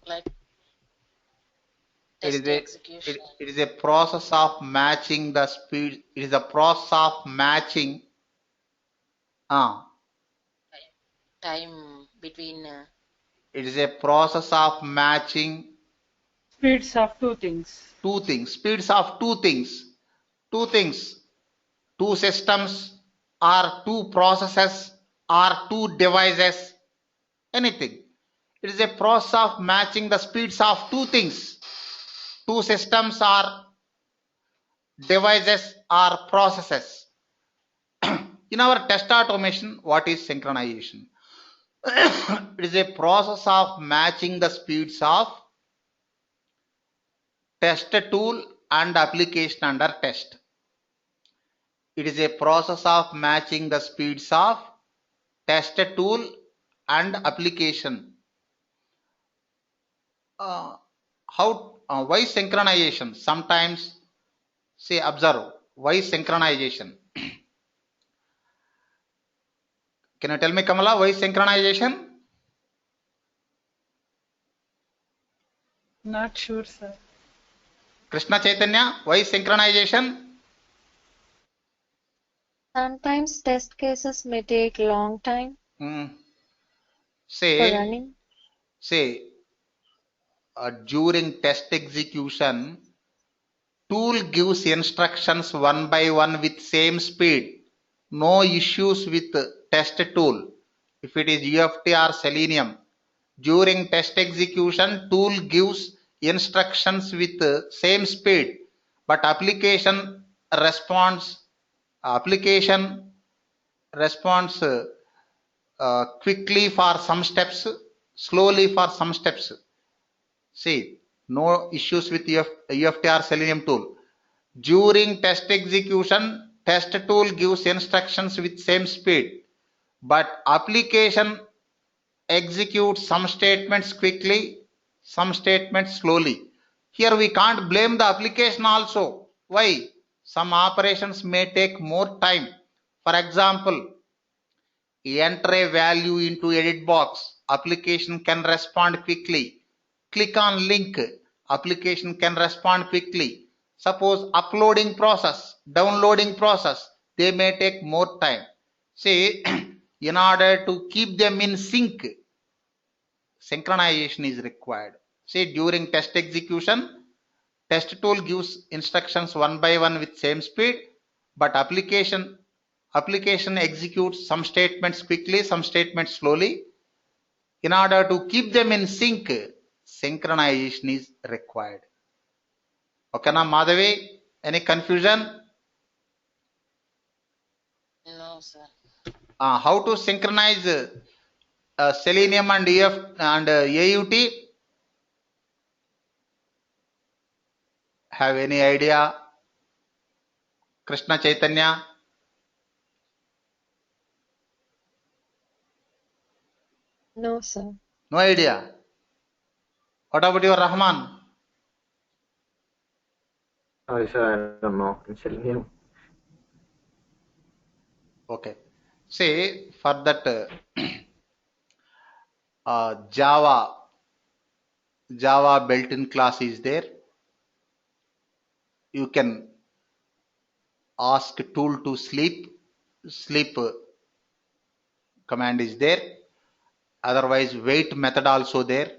Like It test is a execution. it is a process of matching the speed. It is a process of matching Time between. it is a process of matching Speeds of two things. two things. Speeds of two things. Two things. Two systems or two processes or two devices. Anything. It is a process of matching the speeds of two things. Two systems or devices or processes. In our test automation, what is synchronization? It is a process of matching the speeds of test tool and application under test. It is a process of matching the speeds of test tool and application. Why synchronization? Sometimes, say, observe, why synchronization? Can you tell me, Kamala, why synchronization? Not sure, sir. Krishna Chaitanya, why synchronization? Sometimes test cases may take long time for running. Say, during test execution, tool gives instructions one by one with same speed. No issues with test tool. If it is UFT or Selenium, during test execution, tool gives instructions with same speed, but application responds quickly for some steps, slowly for some steps. See, no issues with UFT or Selenium tool. During test execution, test tool gives instructions with same speed, but application executes some statements quickly, some statements slowly. Here we can't blame the application also. Why? Some operations may take more time. For example, enter a value into edit box, application can respond quickly. Click on link, application can respond quickly. Suppose uploading process, downloading process, they may take more time. See, in order to keep them in sync, synchronization is required. See, during test execution, test tool gives instructions one by one with same speed, but application executes some statements quickly, some statements slowly. In order to keep them in sync, synchronization is required. Okay, now Madhavi, any confusion? No, sir. How to synchronize Selenium and AUT? Have any idea? Krishna Chaitanya? No, sir. No idea. What about your Rahman? Sorry, sir, I don't know. In Selenium. Okay. Say for that Java built-in class is there. you can ask tool to sleep. Sleep command is there. Otherwise, wait method also there.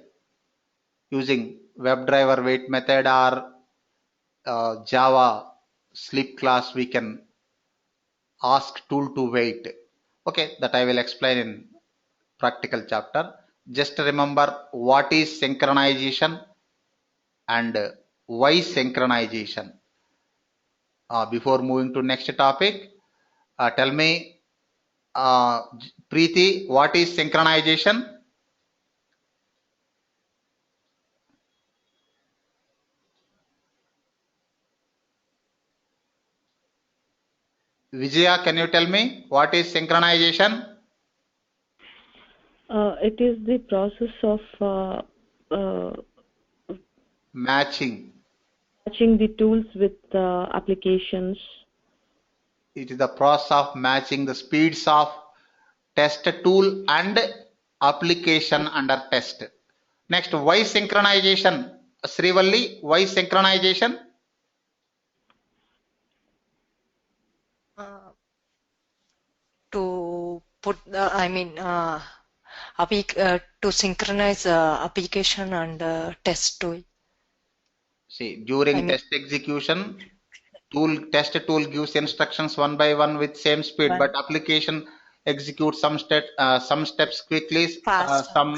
Using WebDriver wait method or Java sleep class, we can ask tool to wait. Okay, that I will explain in practical chapter. Just remember what is synchronization and why synchronization. Before moving to next topic, tell me, Preeti, what is synchronization? Vijaya, can you tell me what is synchronization? It is the process of Matching the tools with applications. It is the process of matching the speeds of test tool and application under test. Next, why synchronization? Srivalli, why synchronization? To put, to synchronize application and test tool. See, during test execution, test tool gives instructions one by one with same speed, but application executes some steps quickly, some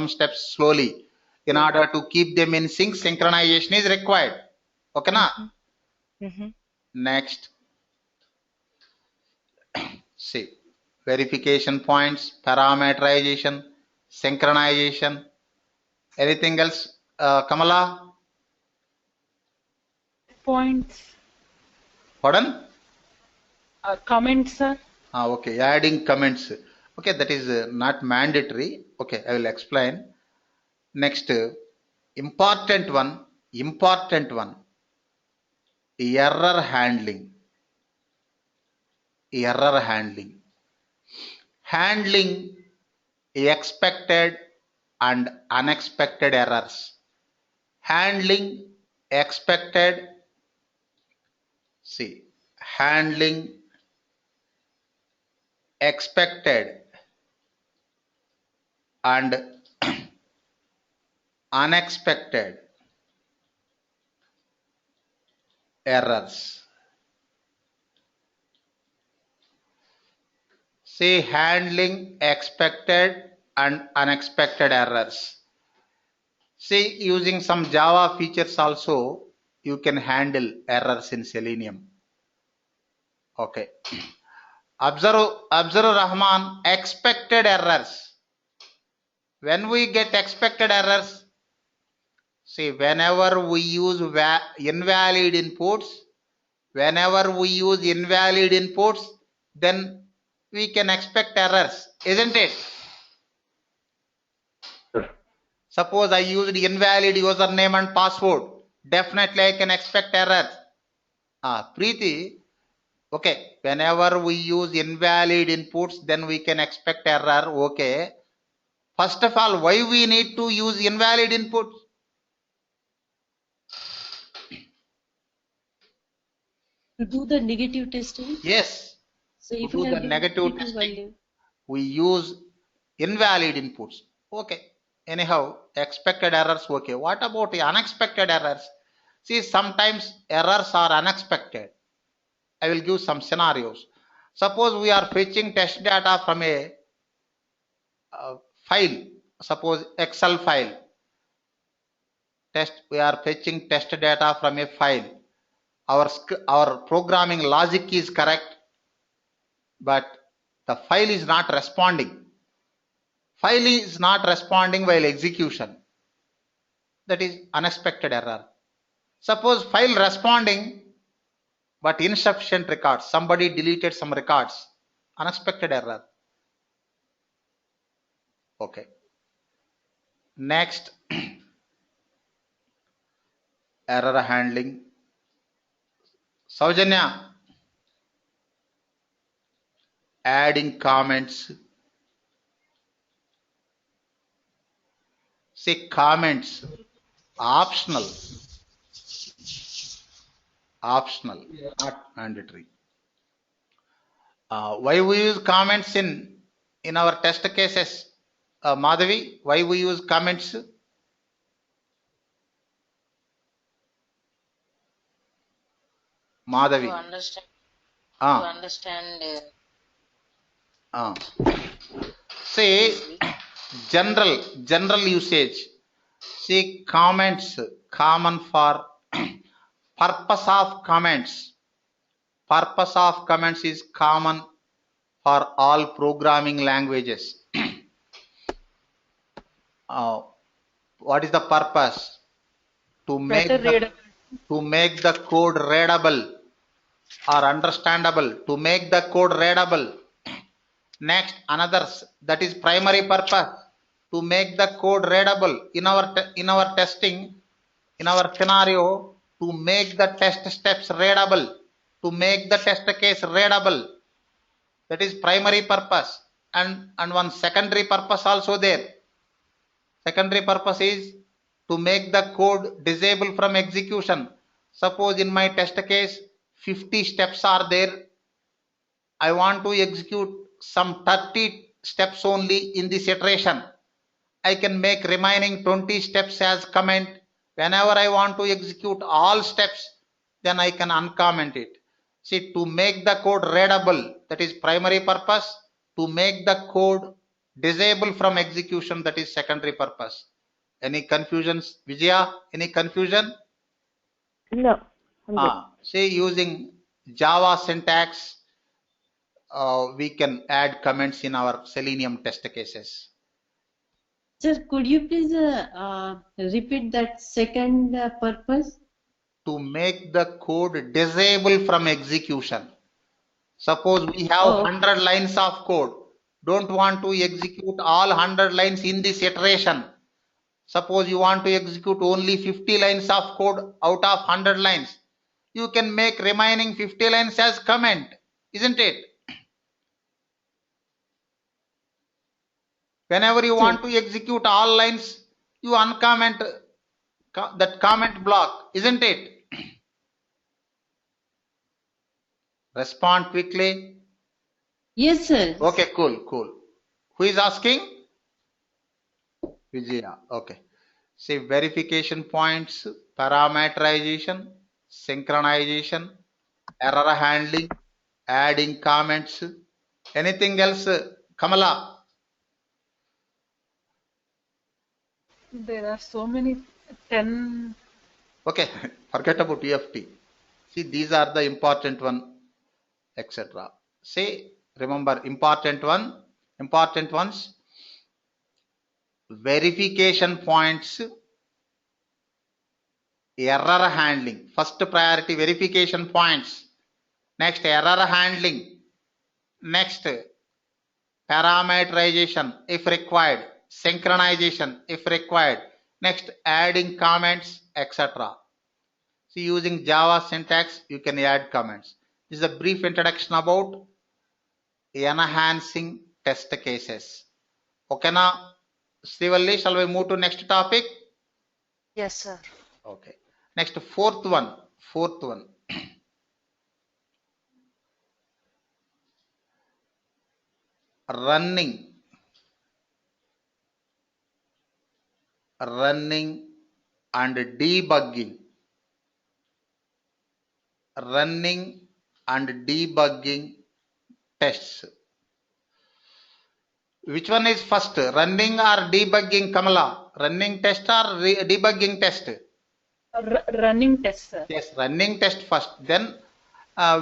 steps slowly. In order to keep them in sync, synchronization is required. Okay, na? Next, see, verification points, parameterization, synchronization. Anything else, Kamala? Points. Pardon? Comments, sir. Okay, adding comments. Okay, that is not mandatory. Okay, I will explain. Next, important one, error handling. Error handling. Handling expected and unexpected errors. Handling expected, see, handling expected and unexpected errors. See, handling expected and unexpected errors. See, using some Java features also, you can handle errors in Selenium. Okay. Observe Rahman, expected errors. When we get expected errors, see, whenever we use invalid inputs, then we can expect errors, isn't it? Suppose I used invalid username and password, definitely I can expect errors. Preeti, okay, whenever we use invalid inputs, then we can expect error. Okay. First of all, why we need to use invalid inputs? To do the negative testing? Yes. So if to do the negative testing, we use invalid inputs. Okay. Anyhow, expected errors. Okay. What about the unexpected errors? See, sometimes errors are unexpected. I will give some scenarios. Suppose we are fetching test data from a file. Suppose Excel file. We are fetching test data from a file. Our programming logic is correct, but the file is not responding. File is not responding while execution. That is unexpected error. Suppose file responding, but insufficient records. Somebody deleted some records. Unexpected error. Okay. Next, error handling. Saujanya, adding comments. See, comments optional. Optional, not mandatory. Why we use comments in our test cases? Madhavi, why we use comments? Madhavi. To understand. To understand. Say general usage. See comments common for purpose of comments. Purpose of comments is common for all programming languages. What is the purpose? To make the code readable or understandable. To make the code readable. Next, another, that is primary purpose. To make the code readable in our testing, in our scenario, to make the test steps readable, to make the test case readable. That is primary purpose. And one secondary purpose also there. Secondary purpose is to make the code disable from execution. Suppose in my test case 50 steps are there. I want to execute some 30 steps only in this iteration. I can make remaining 20 steps as comment. Whenever I want to execute all steps, then I can uncomment it. See, to make the code readable, that is primary purpose. To make the code disable from execution, that is secondary purpose. Any confusions, Vijaya? Any confusion? No. Say using Java syntax, we can add comments in our Selenium test cases. Sir, could you please repeat that second purpose? To make the code disable from execution. Suppose we have 100 lines of code. Don't want to execute all 100 lines in this iteration. Suppose you want to execute only 50 lines of code out of 100 lines. You can make remaining 50 lines as comment, isn't it? Whenever you want to execute all lines, you uncomment that comment block, isn't it? Respond quickly. Yes, sir. Okay, cool. Who is asking? Vijaya. Okay. See, verification points, parameterization, synchronization, error handling, adding comments. Anything else, Kamala? There are so many, 10. Okay, forget about EFT. See, these are the important one, etc. Say, remember important ones, verification points, error handling. First priority, verification points. Next, error handling. Next, parameterization if required, synchronization if required. Next, adding comments, etc. See, using Java syntax, you can add comments. This is a brief introduction about enhancing test cases. Okay, now, Srivalli, shall we move to next topic? Yes, sir. Okay. Next, fourth one. Running and debugging. Running and debugging tests. Which one is first, running or debugging, Kamala? Running test or debugging test? Running test, sir. Yes, running test first. Then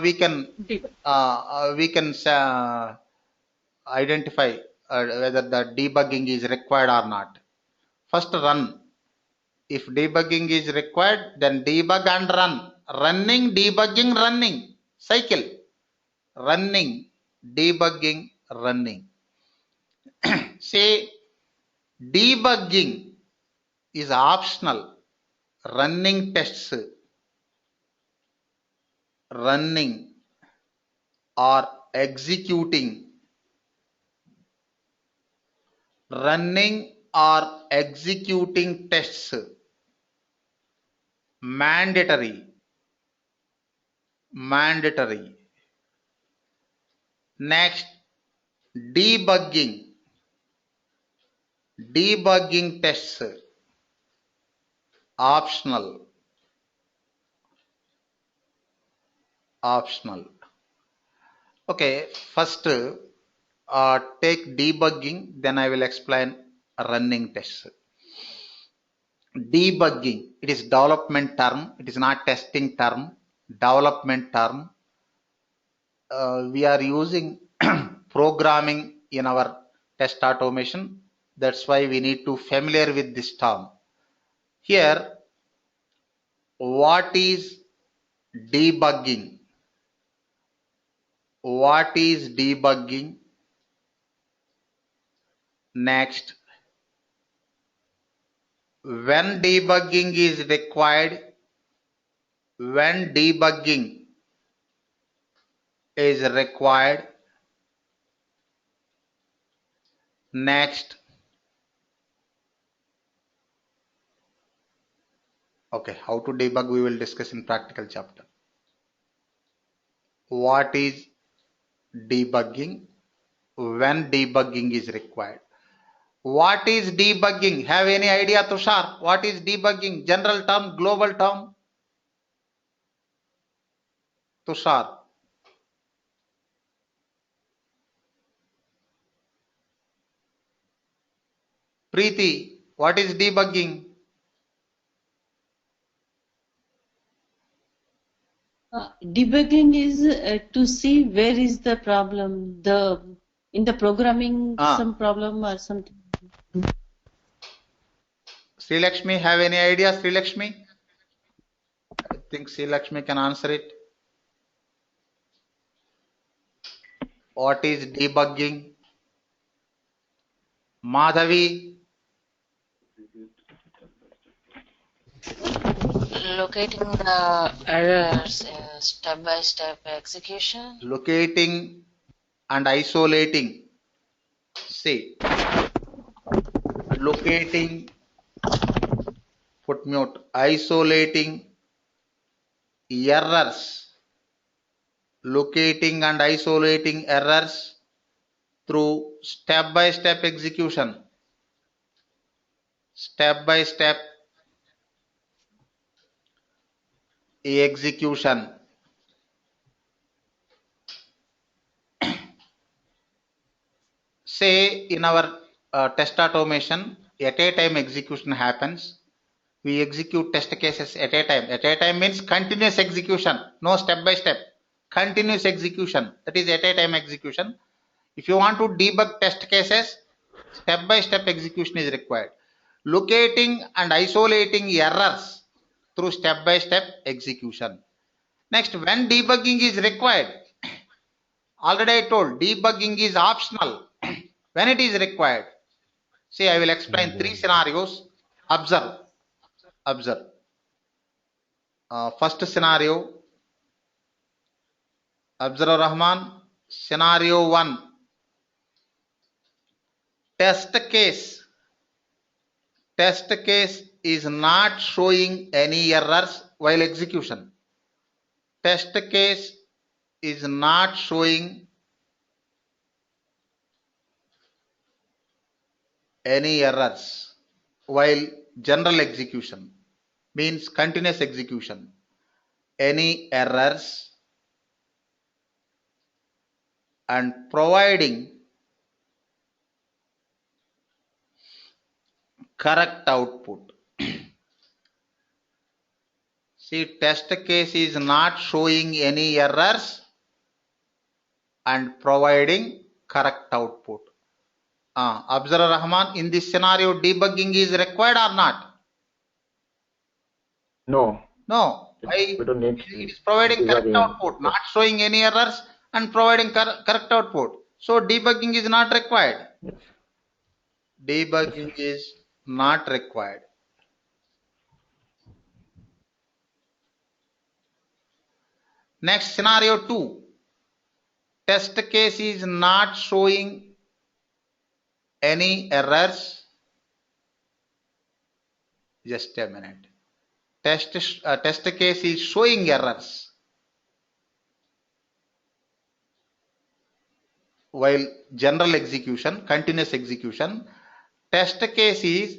we can identify whether the debugging is required or not. First, run. If debugging is required, then debug and run. Running, debugging, running. Cycle. Running, debugging, running. Say, debugging is optional. Running tests, running or executing. Running or executing tests, mandatory. mandatory. Next, debugging. Debugging tests, optional. Optional. Okay, first take debugging, then I will explain running tests. Debugging, it is development term, it is not testing term, development term. We are using programming in our test automation. That's why we need to familiar with this term. Here, what is debugging? What is debugging? Next, when debugging is required, when debugging is required. Next, okay, how to debug we will discuss in practical chapter. What is debugging? When debugging is required. What is debugging? Have any idea, Tushar? What is debugging? General term, global term? Tushar. Preeti, what is debugging? Debugging is to see where is the problem, in the programming some problem or something. Sri Lakshmi, have any idea, Sri Lakshmi? I think Sri Lakshmi can answer it. What is debugging? Madhavi? Locating the errors in step-by-step execution. Locating and isolating. See, locating, footnote, isolating errors. Locating and isolating errors through step-by-step execution. Step-by-step execution. Say in our test automation, at a time execution happens. We execute test cases at a time. At a time means continuous execution, no step by step. Continuous execution, that is at a time execution. If you want to debug test cases, step by step execution is required. Locating and isolating errors through step by step execution. Next, when debugging is required, already I told debugging is optional. When it is required, see, I will explain three scenarios. Observe. Observe. First scenario, observe Rahman. Scenario 1. Test case. Test case is not showing any errors while execution. Test case is not showing any errors while general execution, means continuous execution. Any errors and providing correct output. See, test case is not showing any errors and providing correct output. Observe Rahman, in this scenario, debugging is required or not? No. No. Why? We don't need It is providing correct output, not showing any errors and providing correct output. So debugging is not required. Yes. Debugging is not required. Next, scenario 2. Test case is not showing any errors. Just a minute. Test case is showing errors. while general execution, continuous execution, test case is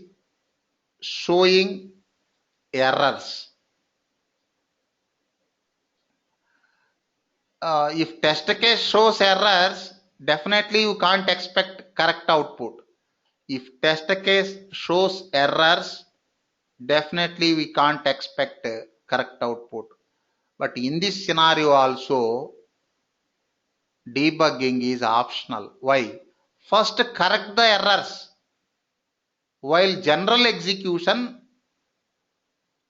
showing errors. If test case shows errors, definitely you can't expect correct output. If test case shows errors, definitely we can't expect correct output. But in this scenario also, debugging is optional. Why? First correct the errors. While general execution,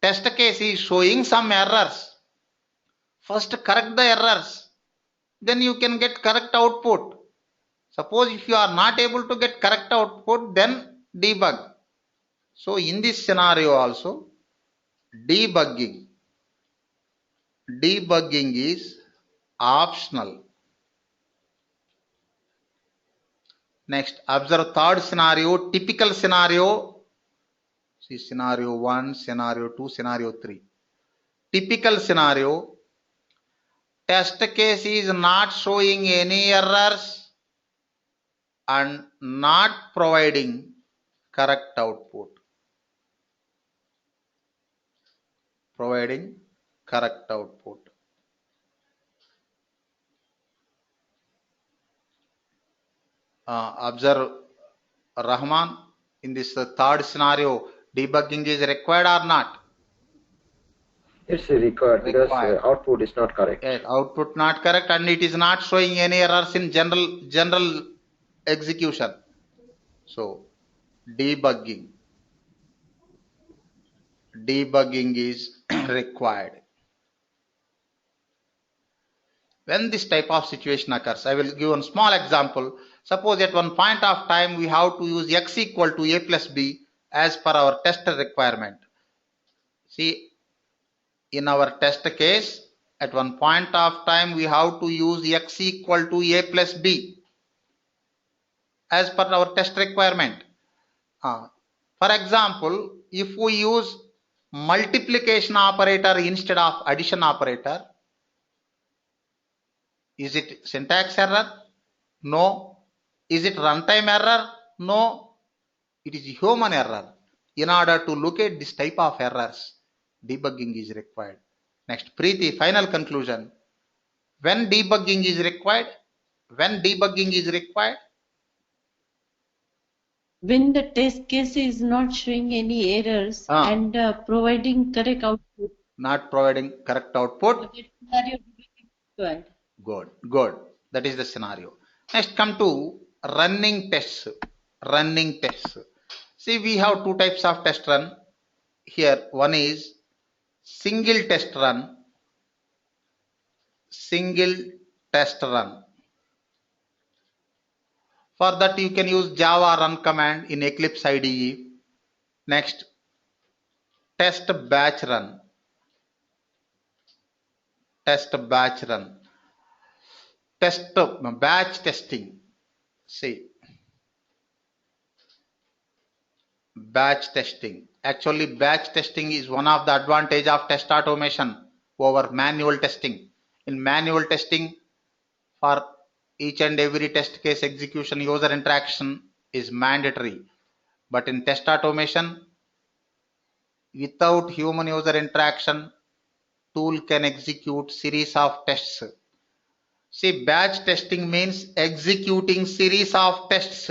test case is showing some errors. First correct the errors. Then you can get correct output. Suppose if you are not able to get correct output, then debug. So in this scenario also, debugging is optional. Next, observe third scenario, typical scenario. See scenario 1, scenario 2, scenario 3. Typical scenario, test case is not showing any errors and not providing correct output. Providing correct output. Observe Rahman, in this third scenario, debugging is required or not? It's required because output is not correct. Yes, output not correct and it is not showing any errors in general execution. So debugging is required. When this type of situation occurs, I will give one small example. Suppose at one point of time we have to use x equal to a plus b as per our test requirement. See, in our test case, at one point of time we have to use x equal to a plus b as per our test requirement. For example, if we use multiplication operator instead of addition operator, is it syntax error? No. Is it runtime error? No. It is human error. In order to locate this type of errors, debugging is required. Next, Preeti, final conclusion. When debugging is required? When debugging is required? When the test case is not showing any errors and providing correct output. Not providing correct output. Good, good. That is the scenario. Next, come to running tests. Running tests. See, we have two types of test run. Here, one is single test run. Single test run. For that, you can use Java run command in Eclipse IDE. Next, test batch run. Test batch run. Test batch testing. See, batch testing. Actually, batch testing is one of the advantage of test automation over manual testing. In manual testing, for each and every test case execution, user interaction is mandatory. But in test automation, without human user interaction, tool can execute series of tests. See, batch testing means executing series of tests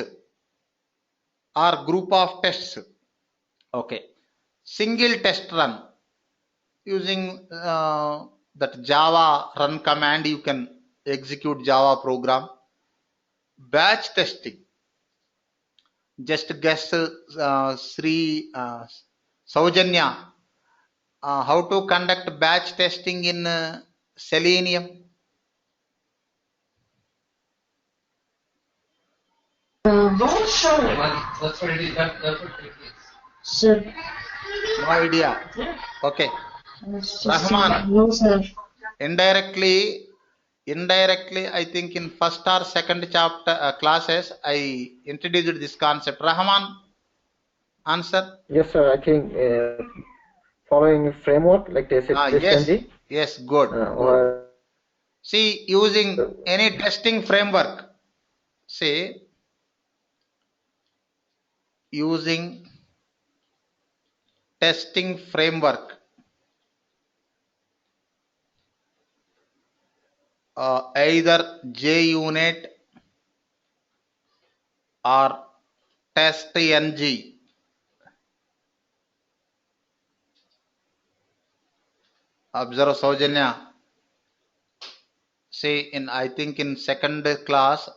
or group of tests. Okay. Single test run. Using that Java run command, you can execute Java program. Batch testing. Just guess Sri Saujanya. How to conduct batch testing in Selenium? That's what it is. That's what it is. Sir. No idea. Okay. Rahman. No, sir. Indirectly, I think in first or second chapter classes, I introduced this concept. Rahman, answer. Yes, sir. I think following framework like TestNG. Yes, good. Good. See, using any testing framework, say using testing framework, either JUnit or TestNG. Observe Saujanya. See, I think in second class,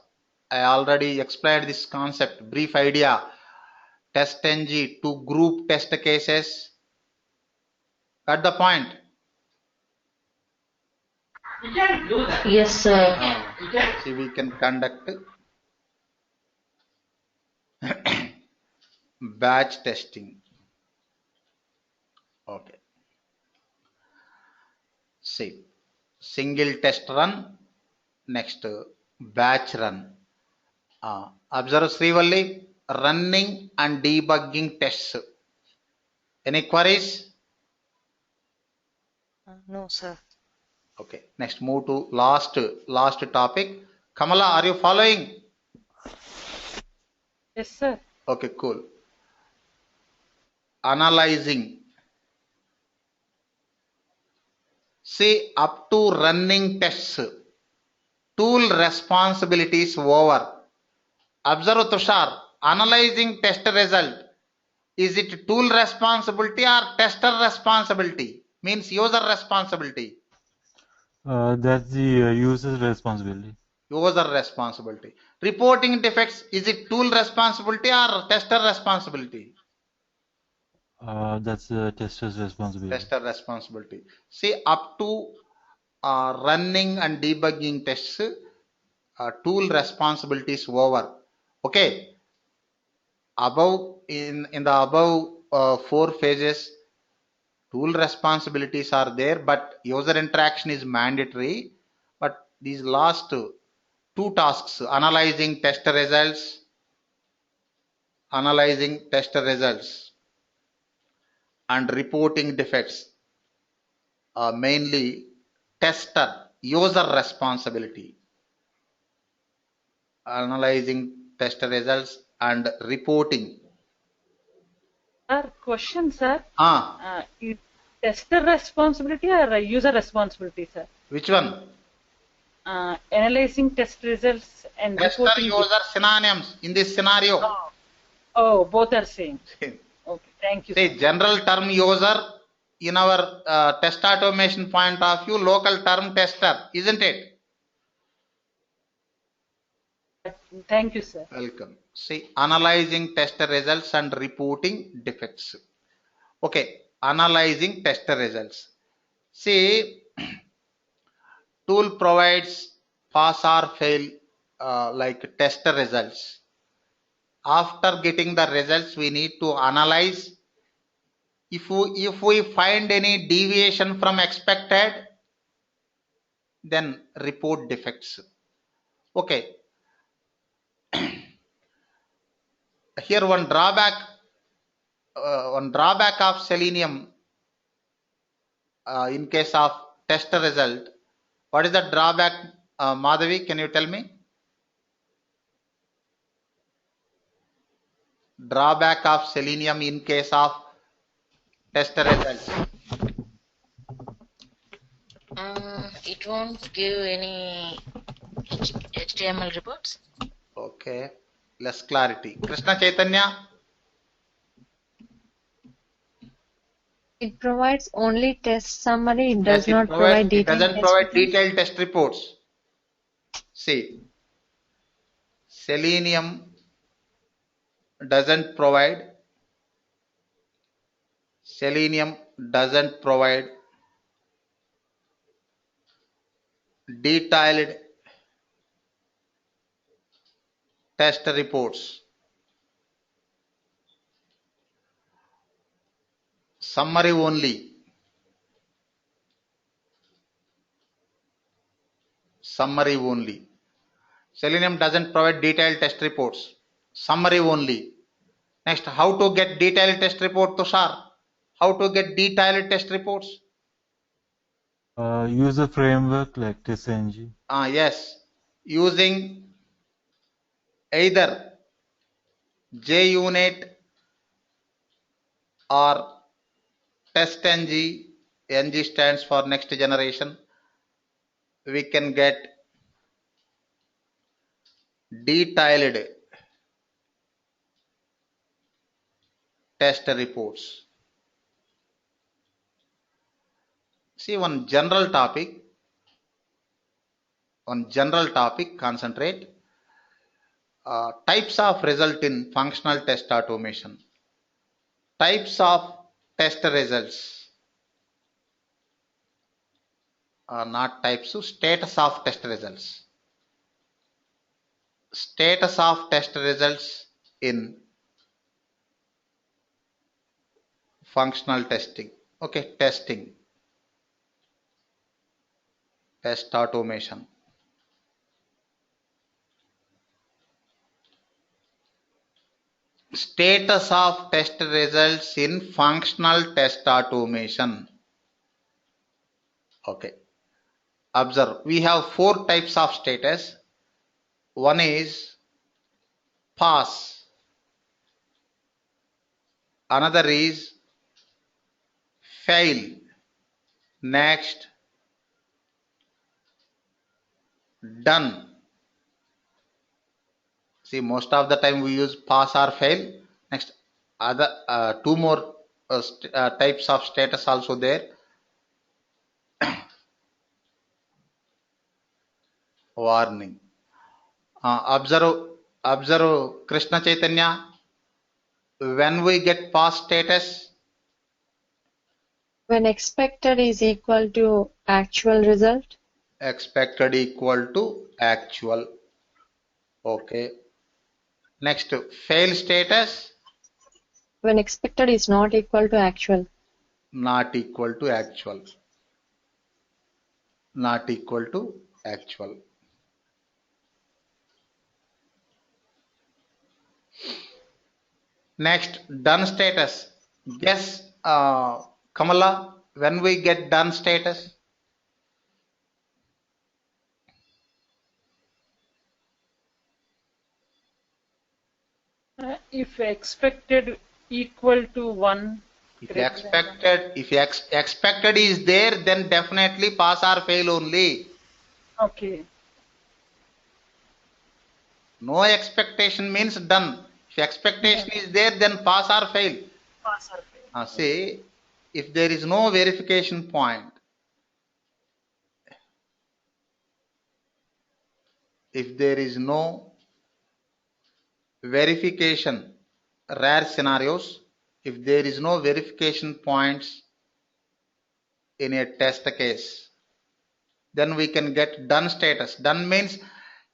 I already explained this concept, brief idea. TestNG to group test cases. Got the point? Yes, sir. See, we can conduct batch testing. Okay. See, single test run, next batch run. Observe Srivalli, running and debugging tests. Any queries? No, sir. Okay, next move to last topic. Kamala, are you following? Yes, sir. Okay, cool. Analyzing. See, up to running tests, tool responsibilities over. Observe Tushar, analyzing test result. Is it tool responsibility or tester responsibility? Means user responsibility. That's the user's responsibility. User responsibility. Reporting defects, is it tool responsibility or tester responsibility? That's the tester's responsibility. Tester responsibility. See, up to running and debugging tests, tool responsibilities over. Okay. Above in the above 4 phases, tool responsibilities are there, but user interaction is mandatory. But these last 2 tasks, analyzing test results, and reporting defects, mainly tester, user responsibility. Analyzing test results and reporting. Sir, question, sir. Is tester responsibility or user responsibility, sir? Which one? Analyzing test results and tester reporting. User synonyms in this scenario. Oh, both are same. Okay, thank you. See, sir. general term user in our test automation point of view, local term tester, isn't it? Thank you, sir. Welcome. See, analyzing tester results and reporting defects. Okay, analyzing tester results. See, tool provides pass or fail like tester results. After getting the results, we need to analyze. If we find any deviation from expected, then report defects. Okay. Here one drawback of Selenium in case of test result. What is the drawback, Madhavi? Can you tell me? Drawback of Selenium in case of test results. It won't give any HTML reports. Okay, less clarity. Krishna Chaitanya. It provides only test summary. It does not provide detailed. It doesn't provide detailed test reports. See, Selenium doesn't provide detailed test reports. Summary only. Summary only. Selenium doesn't provide detailed test reports. Summary only. Next, how to get detailed test report, Tushar? How to get detailed test reports? Use a framework like TestNG. Yes. Using either JUnit or TestNG. NG stands for next generation. We can get detailed test reports. See, one general topic, concentrate. Types of result in functional test automation. Types of test results. Not types, status of test results. Status of test results in functional testing. Okay, testing. Test automation. Status of test results in functional test automation. Okay. Observe, we have 4 types of status. One is pass. Another is fail. Next, done. See, most of the time we use pass or fail. Next, other 2 more types of status also there. Warning. Observe Krishna Chaitanya. When we get pass status, When expected is equal to actual result. Expected equal to actual. Okay. Next, fail status. When expected is not equal to actual. Not equal to actual. Not equal to actual. Next, done status. Guess, Kamala, when we get done status? If expected equal to 1. If expected is there, then definitely pass or fail only. Okay. No expectation means done. If expectation is there, then pass or fail. Pass or fail. Say, if there is no verification point, if there is no verification, rare scenarios, if there is no verification points in a test case, then we can get done status. Done means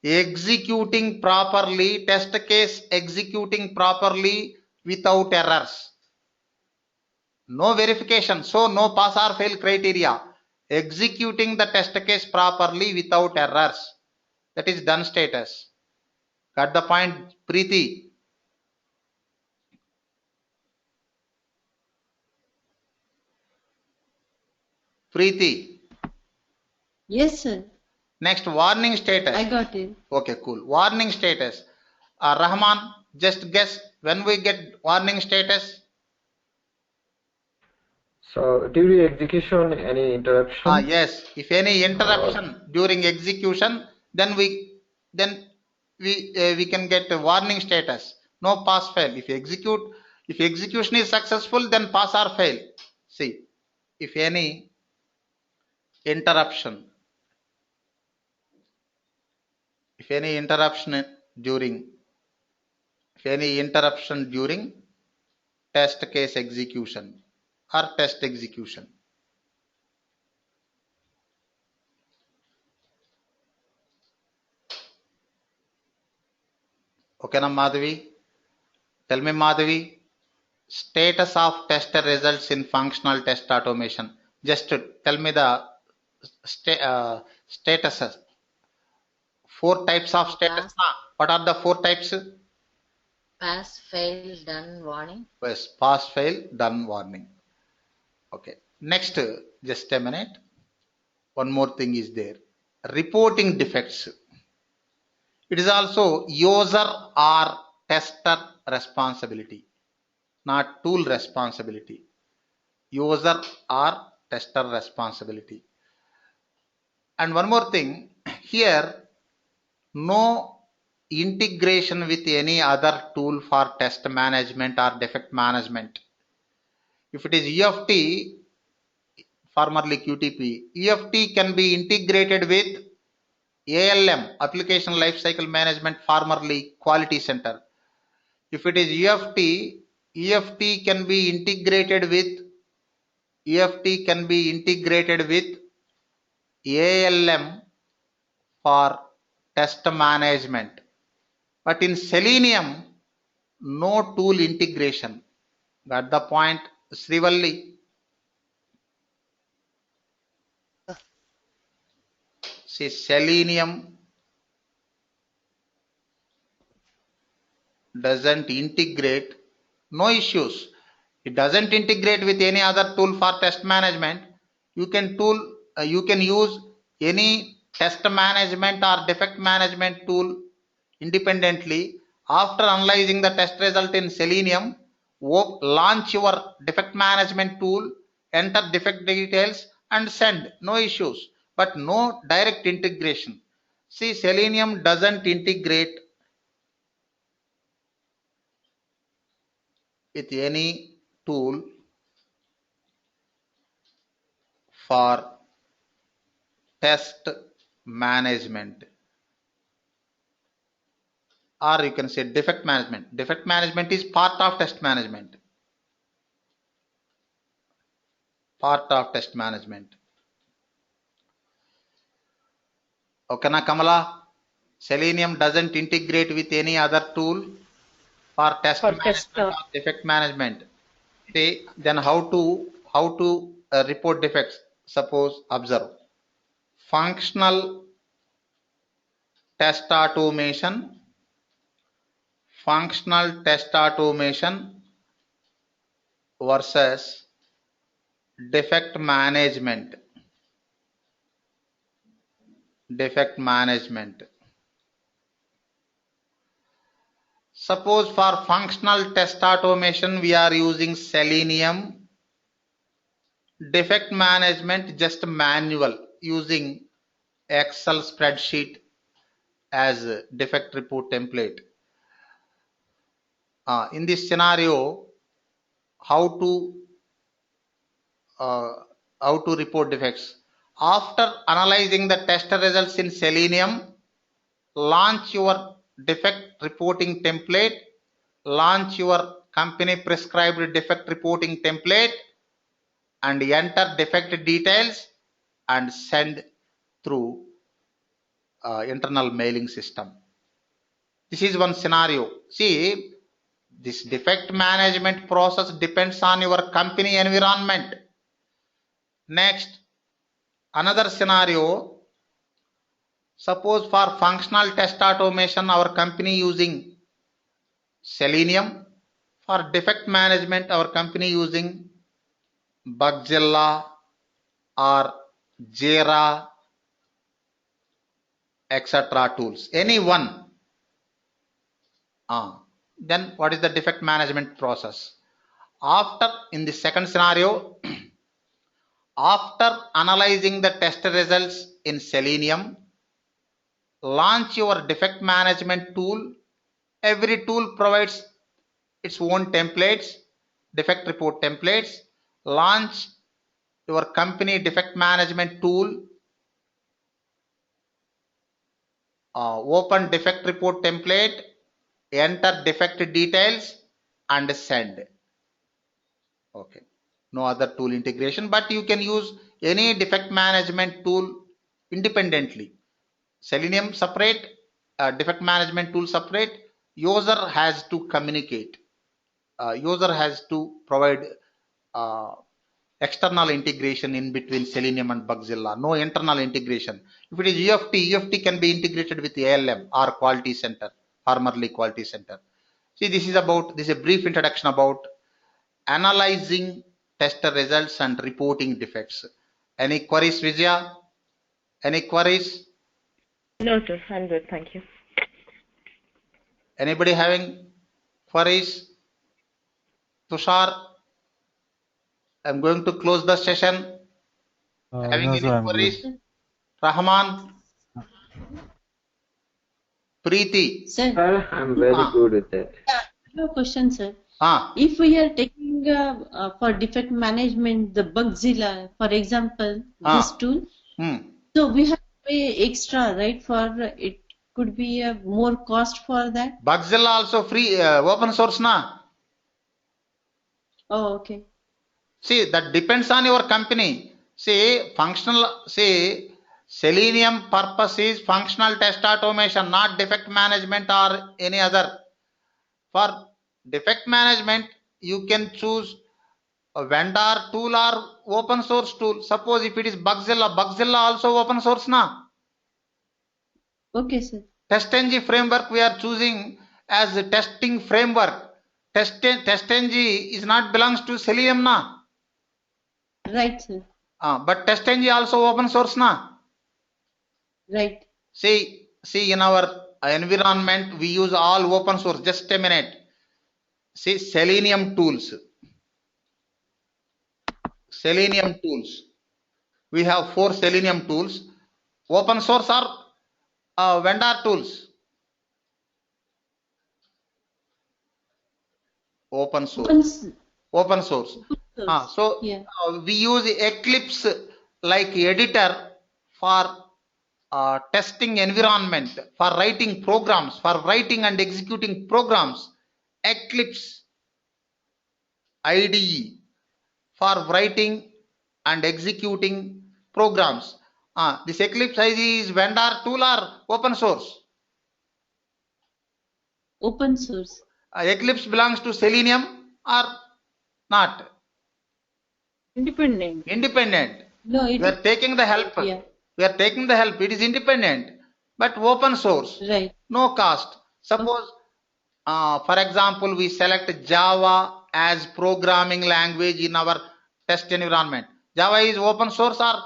executing properly, test case executing properly without errors. No verification, so no pass or fail criteria. Executing the test case properly without errors. That is done status. Got the point, Preeti? Preeti? Yes, sir. Next, warning status. I got it. Okay, cool. Warning status. Rahman, just guess when we get warning status. So during execution, any interruption? Yes. If any interruption during execution, then we can get a warning status. No pass fail. If execution is successful, then pass or fail. See, if any interruption during test case execution or test execution. Okay, na Madhavi? Tell me, Madhavi, status of test results in functional test automation. Just tell me the statuses. 4 types of status. What are the 4 types? Pass, fail, done, warning. Yes, pass, fail, done, warning. Okay. Next, just a minute. One more thing is there. Reporting defects. It is also user or tester responsibility, not tool responsibility. User or tester responsibility. And one more thing, here no integration with any other tool for test management or defect management. If it is EFT, formerly QTP, EFT can be integrated with ALM, Application Lifecycle Management, formerly Quality Center. If it is EFT can be integrated with ALM for test management. But in Selenium, no tool integration. Got the point, Srivalli? See, Selenium doesn't integrate, no issues. It doesn't integrate with any other tool for test management. You can use any test management or defect management tool independently. After analyzing the test result in Selenium, launch your defect management tool, enter defect details and send. No issues, but no direct integration. See, Selenium doesn't integrate with any tool for test management, or you can say defect management. Defect management is part of test management. Okay, na Kamala? Selenium doesn't integrate with any other tool for test management or defect management. See, then how to report defects? Suppose, observe. Functional test automation versus defect management. Suppose for functional test automation we are using Selenium. Defect management just manual, using Excel spreadsheet as defect report template. In this scenario, how to report defects? After analyzing the test results in Selenium, launch your defect reporting template, launch your company prescribed defect reporting template and enter defect details and send through internal mailing system. This is one scenario. See, this defect management process depends on your company environment. Next, another scenario. Suppose for functional test automation, our company using Selenium. For defect management, our company using Bugzilla or Jira, etc. tools. Any one. Then what is the defect management process? In the second scenario, after analyzing the test results in Selenium, launch your defect management tool. Every tool provides its own templates, defect report templates. Launch your company defect management tool. Open defect report template, enter defect details and send. Okay, no other tool integration, but you can use any defect management tool independently. Selenium separate, defect management tool separate. User has to communicate. User has to provide external integration in between Selenium and Bugzilla. No internal integration. If it is EFT can be integrated with ALM or Quality Center, formerly Quality Center. See, this is a brief introduction about analyzing test results and reporting defects. Any queries, Vijaya? Any queries? No, sir. I'm good. Thank you. Anybody having queries? Tushar, I'm going to close the session. Having No, any sir, I'm queries? good. Rahman, Preeti. Sir, I'm very good with it. I have a question, sir. Ah, If we are taking for defect management the Bugzilla, for example, this tool, so we have to pay extra, right? For it could be a more cost for that. Bugzilla also free, open source na. Oh, okay. See, that depends on your company. See, Selenium purpose is functional test automation, not defect management or any other. For defect management, you can choose a vendor tool or open source tool. Suppose if it is Bugzilla, Bugzilla also open source na. Okay, sir. TestNG framework we are choosing as a testing framework. TestNG is not belongs to Selenium na. Right, sir. But TestNG also open source na. Right. See in our environment we use all open source. Just a minute. See Selenium tools. Selenium tools. We have 4 Selenium tools. Open source or vendor tools. Open source. Open source. We use Eclipse like editor for testing environment, for writing programs, for writing and executing programs. Eclipse IDE for writing and executing programs. This Eclipse IDE is vendor tool or open source? Open source. Eclipse belongs to Selenium or not? Independent. Independent. No, we are taking the help. Yeah. We are taking the help. It is independent, but open source. Right. No cost. Suppose, for example, we select Java as programming language in our test environment. Java is open source or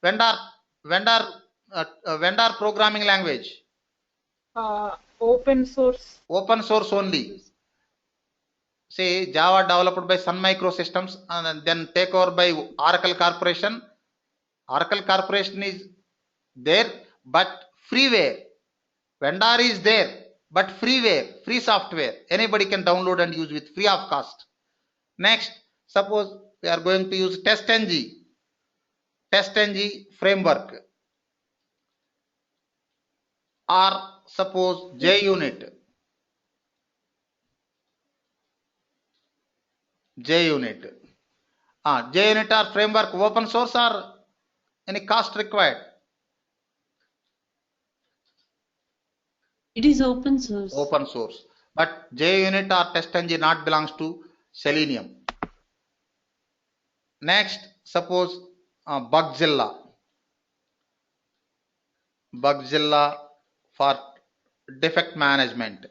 vendor programming language? Open source. Open source only. Say Java developed by Sun Microsystems and then take over by Oracle Corporation. Oracle Corporation is there, but freeware. Vendor is there, but freeware, free software. Anybody can download and use with free of cost. Next, suppose we are going to use TestNG. TestNG framework. Or suppose JUnit. JUnit. JUnit or framework open source or any cost required? It is open source. Open source. But JUnit or TestNG not belongs to Selenium. Next, suppose Bugzilla. Bugzilla for defect management.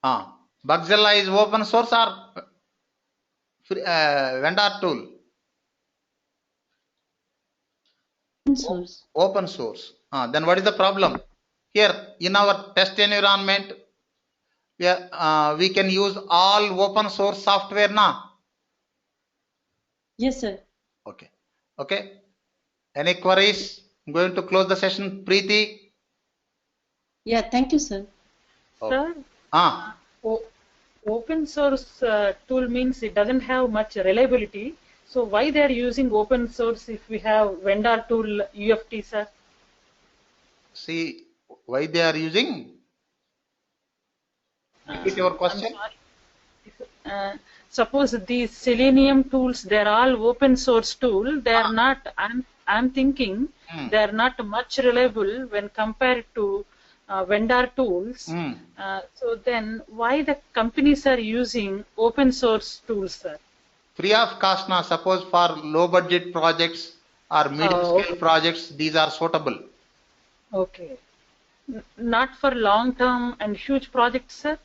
Bugzilla is open source or vendor tool? Open source. Open source. Then what is the problem? Here in our test environment, we can use all open source software now. Yes, sir. Okay. Okay. Any queries? I'm going to close the session. Preeti? Yeah, thank you, sir. Sir? Open source tool means it doesn't have much reliability. So why they are using open source if we have vendor tool UFT, sir? See, why they are using? Repeat your question. Suppose these Selenium tools, they are all open source tool. They are not. I'm thinking they are not much reliable when compared to vendor tools. So then, why the companies are using open source tools, sir? Free of cost now. Suppose for low budget projects or medium scale projects, these are suitable. Okay. Not for long term and huge projects, sir?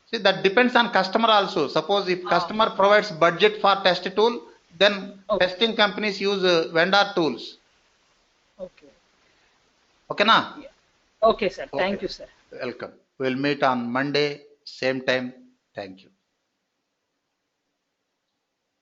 See, that depends on customer also. Suppose if customer provides budget for test tool, then testing companies use vendor tools. Okay. Okay, na? Okay, sir. Okay. Thank you, sir. Welcome. We'll meet on Monday, same time. Thank you.